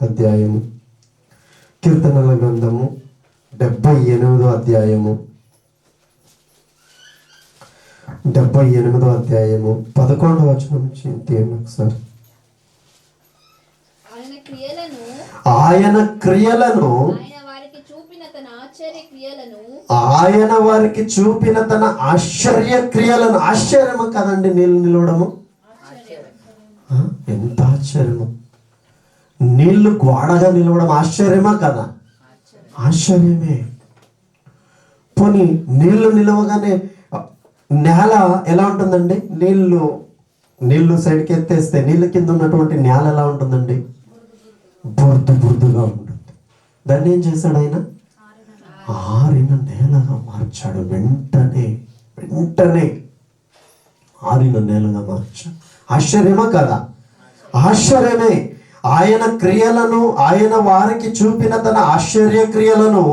అధ్యాయము, కీర్తనల గ్రంథము 78వ అధ్యాయము 78వ అధ్యాయము 11వ వచనం నుంచి తీయండి ఒకసారి. ఆయన క్రియలను ఆయన క్రియలను ఆయన వారికి చూపిన తన ఆశ్చర్య క్రియలను ఆయన వారికి చూపిన తన ఆశ్చర్య క్రియలను. ఆశ్చర్యమా కదండి నీళ్ళు నిలవడము? ఎంత ఆశ్చర్యము! నీళ్లు గోడగా నిలవడం ఆశ్చర్యమా కదా? ఆశ్చర్యమే. పోనీ నీళ్లు నిలవగానే నేల ఎలా ఉంటుందండి? నీళ్లు సైడ్కి ఎత్తేస్తే నీళ్ళ కింద ఉన్నటువంటి నేల ఎలా ఉంటుందండి? బురదగా ఉంటుంది. దాన్ని ఏం చేశాడు ఆయన? ఆరిన నేలగా మార్చాడు. వెంటనే ఆరిన నేలగా మార్చాడు. ఆశ్చర్యమా కదా? ఆశ్చర్యమే. ఆయన క్రియలను, ఆయన వారికి చూపిన తన ఆశ్చర్య క్రియలను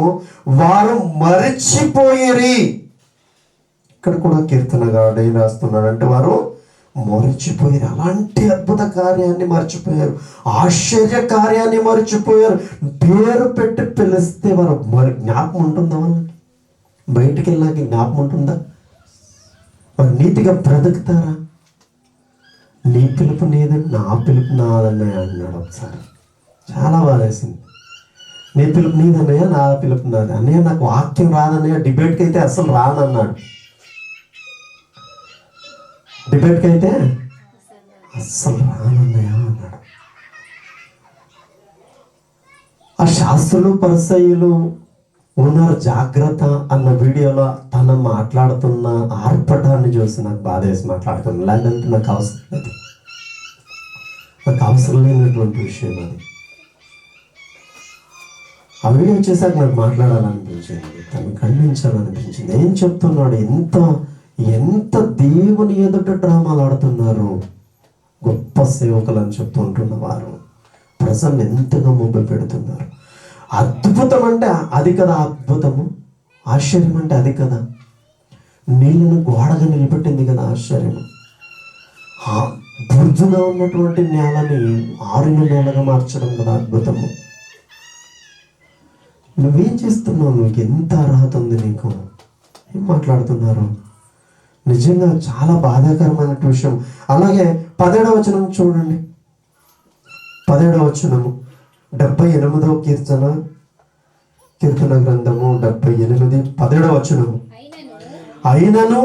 వారు మరచిపోయిరి. ఇక్కడ కూడా కీర్తనగాడు ఏం రాస్తున్నాడు అంటే, వారు మరచిపోయారు. అలాంటి అద్భుత కార్యాన్ని మర్చిపోయారు, ఆశ్చర్య కార్యాన్ని మర్చిపోయారు. పేరు పెట్టి పిలిస్తే వారు జ్ఞాపకం ఉంటుందా? వాళ్ళకి బయటికి వెళ్ళాక జ్ఞాపకం ఉంటుందా? వారు నీతిగా బ్రతుకుతారా? నీ పిలుపు నీదని, నా పిలుపు నాదన్నయ్య అన్నాడు ఒకసారి. చాలా బాధేసింది. నీ పిలుపు నీదన్నయ్య, నా పిలుపు నాది. అన్నయ్య నాకు వాక్యం రాదన్నయ్య, డిబేట్కి అయితే అసలు రానన్నాడు. డిబేట్కి అయితే అస్సలు రానన్నయ్య అన్నాడు. ఆ శాస్త్రులు పరిసయ్యులు ఉన్నారు జాగ్రత్త అన్న వీడియోలో తను మాట్లాడుతున్న ఆర్పటాన్ని చూసి నాకు బాధ వేసి మాట్లాడుతున్నాను. లేదంటే నాకు అవసరం లేదు, నాకు అవసరం లేనటువంటి విషయం అది. ఆ వీడియో చేశాక నాకు మాట్లాడాలనిపించింది, తను ఖండించాలనిపించింది. ఏం చెప్తున్నాడు? ఎంత దేవుని ఎదుట డ్రామాలు ఆడుతున్నారు. గొప్ప సేవకులు అని చెప్తుంటున్న వారు ప్రజలు ఎంతగా మొబ్బ పెడుతున్నారు. అద్భుతం అంటే అది కదా అద్భుతము, ఆశ్చర్యం అంటే అది కదా. నీళ్ళను గోడగా నిలబెట్టింది కదా ఆశ్చర్యం. బుర్జుగా ఉన్నటువంటి నేలని ఆరిన నేలగా మార్చడం కదా అద్భుతము. నువ్వేం చేస్తున్నావు? నీకు ఎంత అర్హత ఉంది? నీకు ఏం మాట్లాడుతున్నారు? నిజంగా చాలా బాధాకరమైన విషయం. అలాగే 17వ వచనం చూడండి. 17వ వచనము 78వ కీర్తన గ్రంథము 78 17వ వచనము. అయినను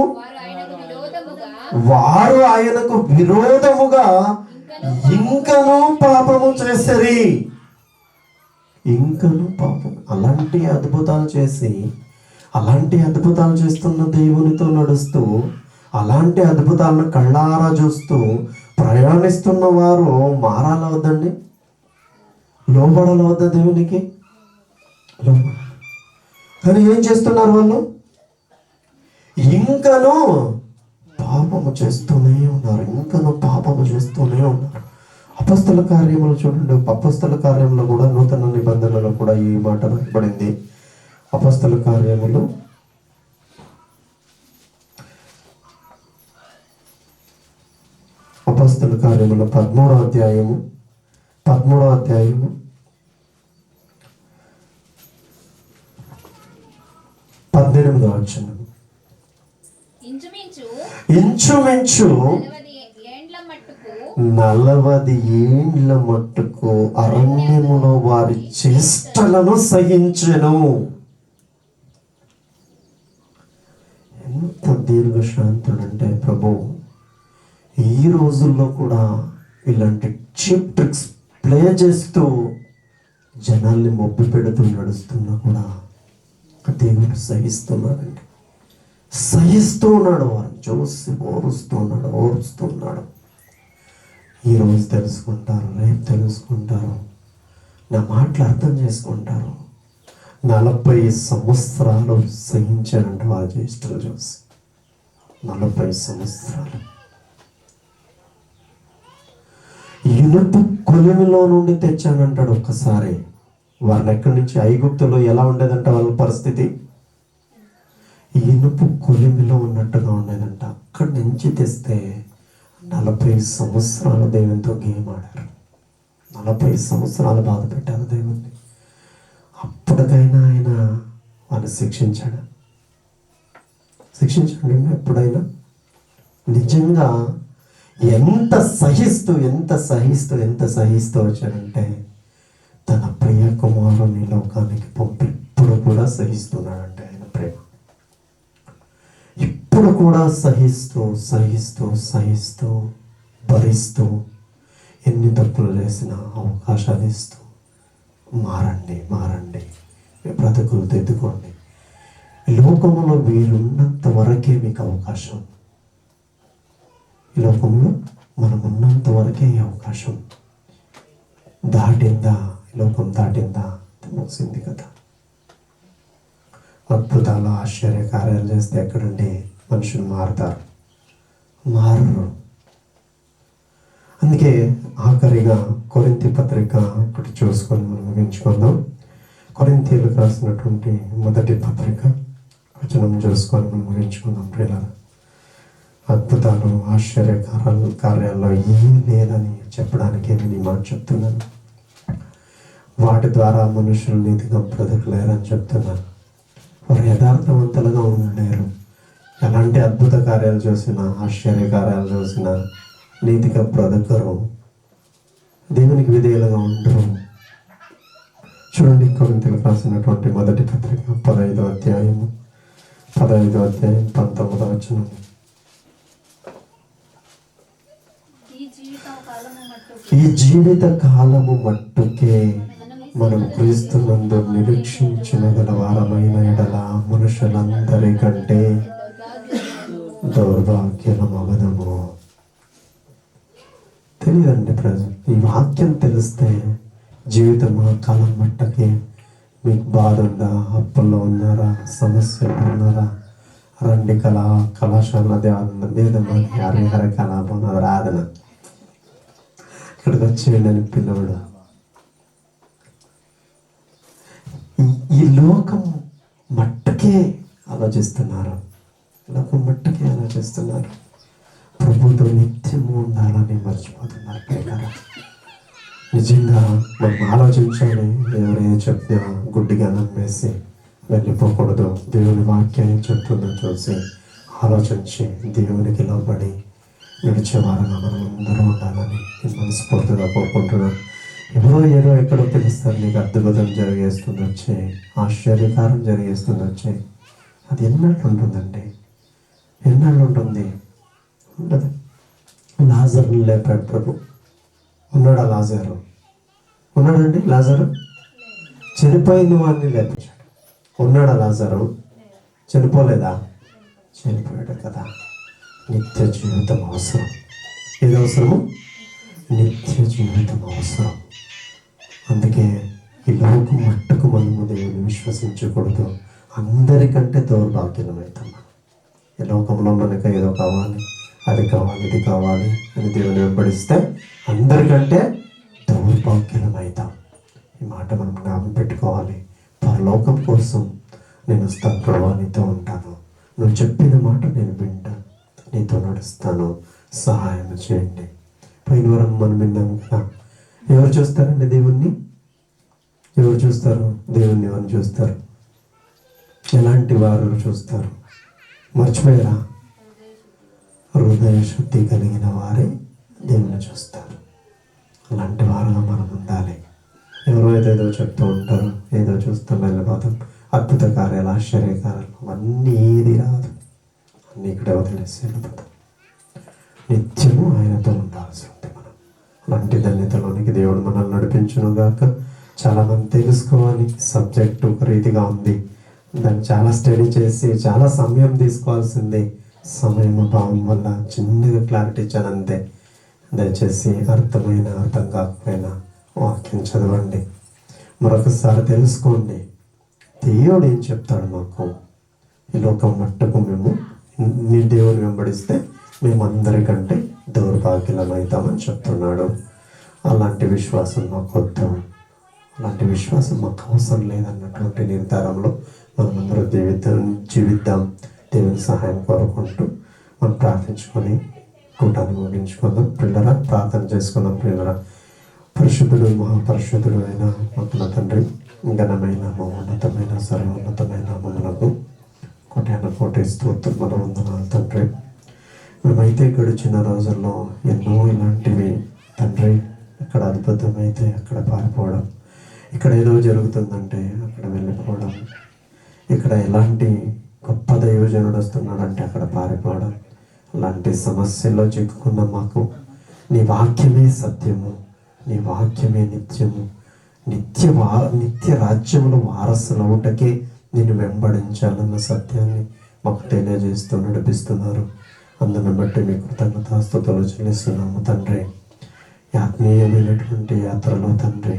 వారు ఆయనకు విరోధముగా ఇంకను పాపము చేసిరి. ఇంకను పాపం. అలాంటి అద్భుతాలు చేస్తున్న దేవునితో నడుస్తూ, అలాంటి అద్భుతాలను కళ్ళారా చూస్తూ ప్రయాణిస్తున్న వారు మారాల వద్దండి? లోబడాల వద్ద దేవునికి? కానీ ఏం చేస్తున్నారు వాళ్ళు? ఇంకను పాపము చేస్తూనే ఉన్నారు. అపొస్తల కార్యములు చూడండి. అపొస్తల కార్యములు కూడా నూతన నిబంధనలో కూడా ఈ మాట రాయబడింది. అపొస్తల కార్యములు 13వ అధ్యాయము 18వ వచనం. ఇంచుమించు 40 ఏండ్ల మట్టుకు అరణ్యములో వారి చేష్టలను సహించెను. ఎంత దీర్ఘశాంతుడంటే ప్రభు, ఈ రోజుల్లో కూడా ఇలాంటి చీప్ ట్రిక్స్ ప్లే చేస్తూ జనాల్ని మొబ్బు పెడుతూ నడుస్తున్నా కూడా దేవుడు సహిస్తున్నాడండి. సహిస్తూ ఉన్నాడు. వారిని చూసి ఓరుస్తున్నాడు. ఈరోజు తెలుసుకుంటారు, రేపు తెలుసుకుంటారు, నా మాటలు అర్థం చేసుకుంటారు, 40 సంవత్సరాలు సహించాడంట వాళ్ళ జ్యేష్ఠులు చూసి. 40 సంవత్సరాలు. ఇనుపు కొలిమిలో నుండి తెచ్చానంటాడు. ఒక్కసారి వారిని ఎక్కడి నుంచి, ఐగుప్తులో ఎలా ఉండేదంట వాళ్ళ పరిస్థితి? ఇనుపు కొలిమిలో ఉన్నట్టుగా ఉండేదంట. అక్కడి నుంచి తెస్తే 40 సంవత్సరాలు దేవునితో గేమ్ ఆడారు. 40 సంవత్సరాలు బాధ పెట్టారు దేవుణ్ణి. అప్పటికైనా ఆయన వారిని శిక్షించాడు. ఎప్పుడైనా నిజంగా ఎంత సహిస్తూ వచ్చాడంటే తన ప్రియ కుమారుని లోకానికి పంపి ఇప్పుడు కూడా సహిస్తున్నాడంటే ఆయన ప్రేమ. ఇప్పుడు కూడా సహిస్తూ భరిస్తూ ఎన్ని తప్పులు చేసినా అవకాశాలు ఇస్తూ మారండి మీ బ్రతుకులు దిద్దుకోండి. లోకంలో వీరున్నంత వరకే మీకు అవకాశం. ఈ లోకంలో మనం ఉన్నంత వరకే ఈ అవకాశం. లోకం దాటిందా ముగిసింది కదా. అద్భుతాలు ఆశ్చర్య కార్యాలు చేస్తే ఎక్కడండి మనుషులు మారరు. అందుకే ఆఖరిగా కొరింథీ పత్రిక ఒకటి చూసుకొని మనం ముగించుకుందాం. కొరింథీయులకు రాసినటువంటి మొదటి పత్రిక వచనం చూసుకొని మనం ముగించుకుందాం. ప్రియులారా, అద్భుతాలు ఆశ్చర్య కార్యాల్లో ఏమీ లేదని చెప్పడానికి నేను ఈ మాట చెప్తున్నాను. వాటి ద్వారా మనుషులు నీతిగా బ్రతకలేరని చెప్తున్నాను. వారు యథార్థవంతులుగా ఉండలేరు. ఎలాంటి అద్భుత కార్యాలు చూసినా, ఆశ్చర్య కార్యాలు చూసినా నీతిగా బ్రతకరు, దేవునికి విధేయులుగా ఉండరు. చూడండి, కొరింథీయులకు రాసినటువంటి మొదటి పత్రిక 15వ అధ్యాయం 19వ వచనం. ఈ జీవిత కాలము మట్టుకే మనం క్రీస్తునందు నిరీక్షించిన గల వారమైన ఎడల మనుషులందరికంటే దౌర్భాగ్యమవదము. తెలియదండి ప్రజలు, ఈ వాక్యం తెలిస్తే జీవితం కాలం మట్టకే మీకు బాధ ఉందా, అప్పుల్లో ఉన్నారా, సమస్యలు ఉన్నారా, రండి కళాశాల మీద హరిహర కళాభవన ఆరాధన ఇక్కడికి వచ్చేయండి అని పిల్లవాడు. ఈ లోకం మట్టుకే ఆలోచిస్తున్నారు. ప్రభుతో నిత్యము ఉండాలని మర్చిపోతున్నారు. నిజంగా మనం ఆలోచించాలి. ఎవరైనా చెప్తే గుడ్డిగా నమ్మేసి వెళ్ళిపోకూడదు. దేవుని వాక్యాన్ని చెప్తుందని చూసి ఆలోచించి దేవునికి లోబడి నడిచేవారుగా మనం అందరూ ఉండాలని నేను మనస్ఫూర్తిగా కోరుకుంటున్నాను. ఏదో ఎక్కడో తెలుస్తారు, నీకు అద్భుతం జరిగేస్తుంది వచ్చే, ఆశ్చర్యకారం జరిగేస్తుంది వచ్చే. అది ఎన్నాళ్ళు ఉంటుందండి? ఉంటుంది? ఉండదు. లాజరుని లేపాడు ప్రభు. ఉన్నాడా లాజరు? ఉన్నాడండి లాజరు? చనిపోయిన వాడిని లేపించాడు. ఉన్నాడా లాజరు? చనిపోలేదా? చనిపోయాడు కదా. నిత్య జీవితం అవసరం. ఏది అవసరము? నిత్య జీవితం అవసరం. అందుకే ఈ లోకం మట్టుకు మనము దేవుని విశ్వసించకూడదు. అందరికంటే దౌర్భాగ్యమవుతాం మనం. ఈ లోకంలో మనకు ఏదో కావాలి, అది కావాలి, ఇది కావాలి అని దేవుని వెంబడిస్తే అందరికంటే దౌర్భాగ్యమవుతాం. ఈ మాట మనం జ్ఞాపకం పెట్టుకోవాలి. పరలోకం కోసం నేను స్తబ్దుగా నీతో ఉంటాను, నువ్వు చెప్పిన మాట నేను వింటాను, నీతో నడుస్తాను, సహాయం చేయండి. పైన వరం మనం విన్నాం కదా. ఎవరు చూస్తారండి దేవుణ్ణి? ఎవరు చూస్తారు దేవుణ్ణి? ఎవరు చూస్తారు? ఎలాంటి వారు చూస్తారు? మర్చిపోయారా? హృదయ శుద్ధి కలిగిన వారే దేవుని చూస్తారు. అలాంటి వారుగా మనం ఉండాలి. ఎవరో ఏదో చెప్తూ ఉంటారు, ఏదో చూస్తాం, వెళ్ళిపోతాం. అద్భుత కార్యాలు, ఆశ్చర్య కార్యాలు అవన్నీ ఏది రాదు, అన్నీ ఇక్కడే వదిలేసి వెళ్ళిపోతాం. నిత్యము ఆయనతో ఉండాల్సి ఉంది మనం. అలాంటి ధన్యతలోనికి దేవుడు మనల్ని నడిపించును గాక. చాలామంది తెలుసుకోవాలి, సబ్జెక్ట్ ఒక రీతిగా ఉంది, దాన్ని చాలా స్టడీ చేసి చాలా సమయం తీసుకోవాల్సింది. సమయం భావం వల్ల చిన్నగా క్లారిటీ ఇచ్చాను అంతే. దయచేసి అర్థం కాకపోయినా వాక్యం చదవండి, మరొకసారి తెలుసుకోండి. దేవుడు ఏం చెప్తాడు మాకు? ఈ లోకం మట్టుకు మేము నీ దేవుని వెంబడిస్తే మేము అందరికంటే దౌర్భాగ్యులమవుతామని చెప్తున్నాడు. అలాంటి విశ్వాసం మాకు వద్దు, అలాంటి విశ్వాసం మాకు అవసరం లేదన్నటువంటి నిర్ధారంలో మనమందరూ జీవిద్దాం. దేవుని సహాయం కోరుకుంటూ మనం ప్రార్థించుకొని కూటాన్ని ముగించుకుందాం. పిల్లరా, ప్రార్థన చేసుకుందాం. పిల్లరా, పరిశుద్ధుడు మహాపరిశుద్ధుడు అయిన మా తండ్రి, ఘనమైన మహోన్నతమైన సర్వోన్నతమైన నామమునకు కోటి స్తోత్రములు వందనాలు తండ్రి. మేమైతే గడిచిన రోజుల్లో ఎన్నో ఇలాంటివి తండ్రి, ఇక్కడ అద్భుతమైతే అక్కడ పారిపోవడం, ఇక్కడ ఏదో జరుగుతుందంటే అక్కడ వెళ్ళిపోవడం, ఇక్కడ ఎలాంటి గొప్ప దైవజనుడు వస్తున్నాడంటే అక్కడ పారిపోవడం, అలాంటి సమస్యల్లో చిక్కుకున్న మాకు నీ వాక్యమే సత్యము, నీ వాక్యమే నిత్యము, నిత్య రాజ్యముల వారసులవుటకే నిన్ను వెంబడించాలన్న సత్యాన్ని మాకు తెలియజేస్తూ నడిపిస్తున్నారు. అందుని బట్టి మీ కృతజ్ఞతాస్తుతులు చెల్లిస్తున్నాము తండ్రి. ఆత్మీయమైనటువంటి యాత్రలో తండ్రి,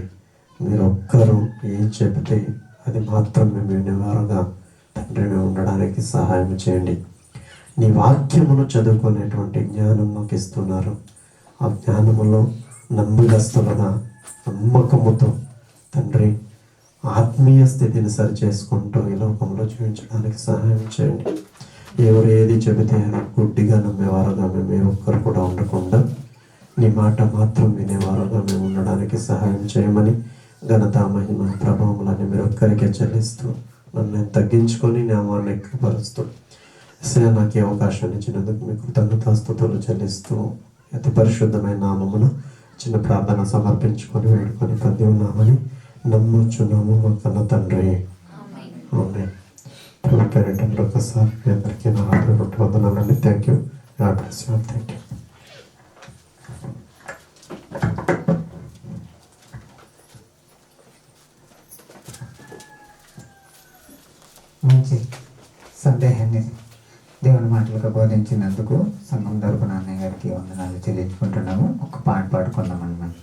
మీరు ఒక్కరు ఏం చెబితే అది మాత్రం మేము వినేవారుగా తండ్రి మేము ఉండడానికి సహాయం చేయండి. నీ వాక్యమును చదువుకునేటువంటి జ్ఞానం మాకు ఇస్తున్నారు. ఆ జ్ఞానములో నమ్మకస్తులుగా నమ్మకముతో తండ్రి ఆత్మీయ స్థితిని సరి చేసుకుంటూ ఈ లోకంలో జీవించడానికి సహాయం చేయండి. ఎవరు ఏది చెబితే అది గుడ్డిగా నమ్మేవారుగా మేము ఏ ఒక్కరు కూడా ఉండకుండా నీ మాట మాత్రం వినేవారుగా మేము ఉండడానికి సహాయం చేయమని ఘనత మహిమ ప్రభావములని మీరు ఒక్కరికే చెల్లిస్తూ నన్ను నేను తగ్గించుకొని నామాన్ని ఎక్కువపరుస్తూ నాకు ఈ అవకాశాన్ని ఇచ్చినందుకు మీ కృతజ్ఞతాస్తుతులు చెల్లిస్తూ అతి పరిశుద్ధమైన నామమున చిన్న ప్రార్థన సమర్పించుకొని వేడుకొని పొంది ఉన్నామని నమ్ముచున్నాము మా కన్న తండ్రి. ఆమేన్. ప్రభుత్వ ఒకసారి మీ అందరికీ నా ఆదరణ వందనాలండి. Thank you. God bless you. Thank you. మంచి సందేహాన్ని దేవుని మాటలుగా బోధించినందుకు సంఘం తరపున అన్నయ్య గారికి వందనాలు చెల్లించుకుంటున్నాము. ఒక పాట పాడుకుందామని మనం.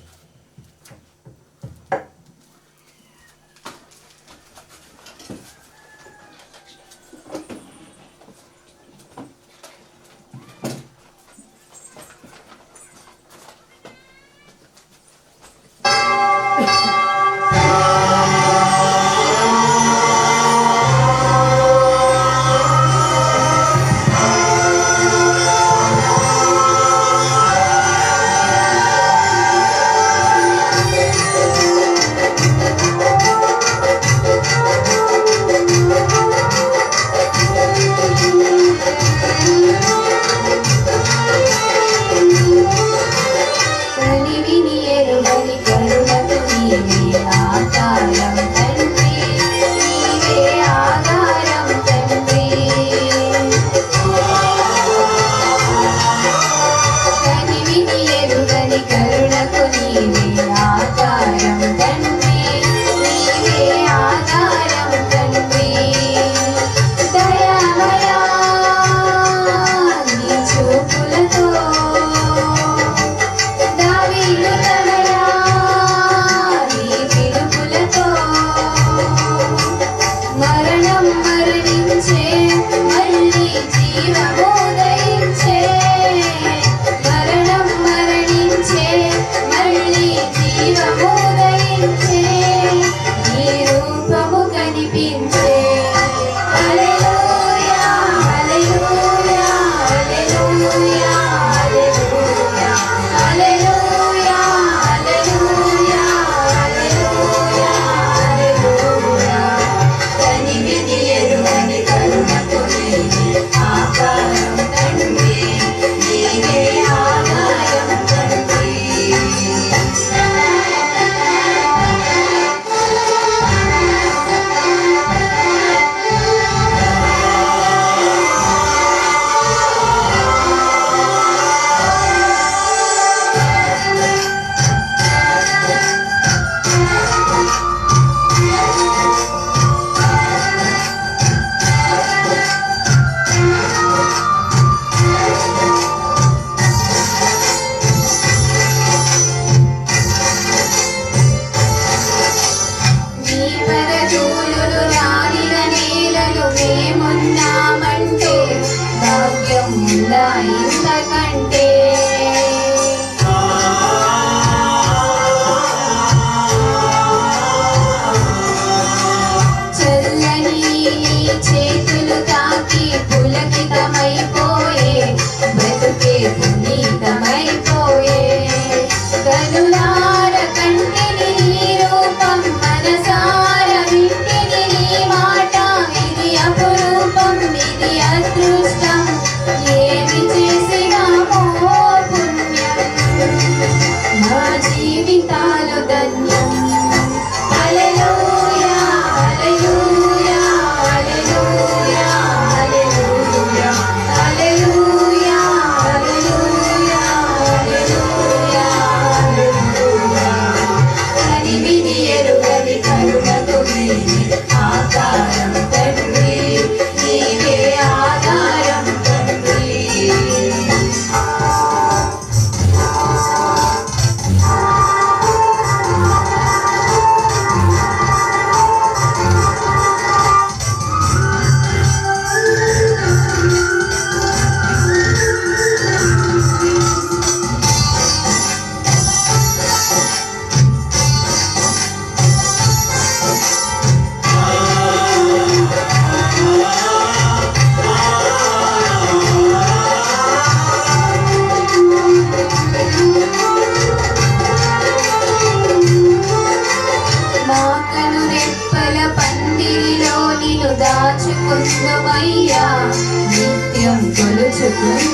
Yes.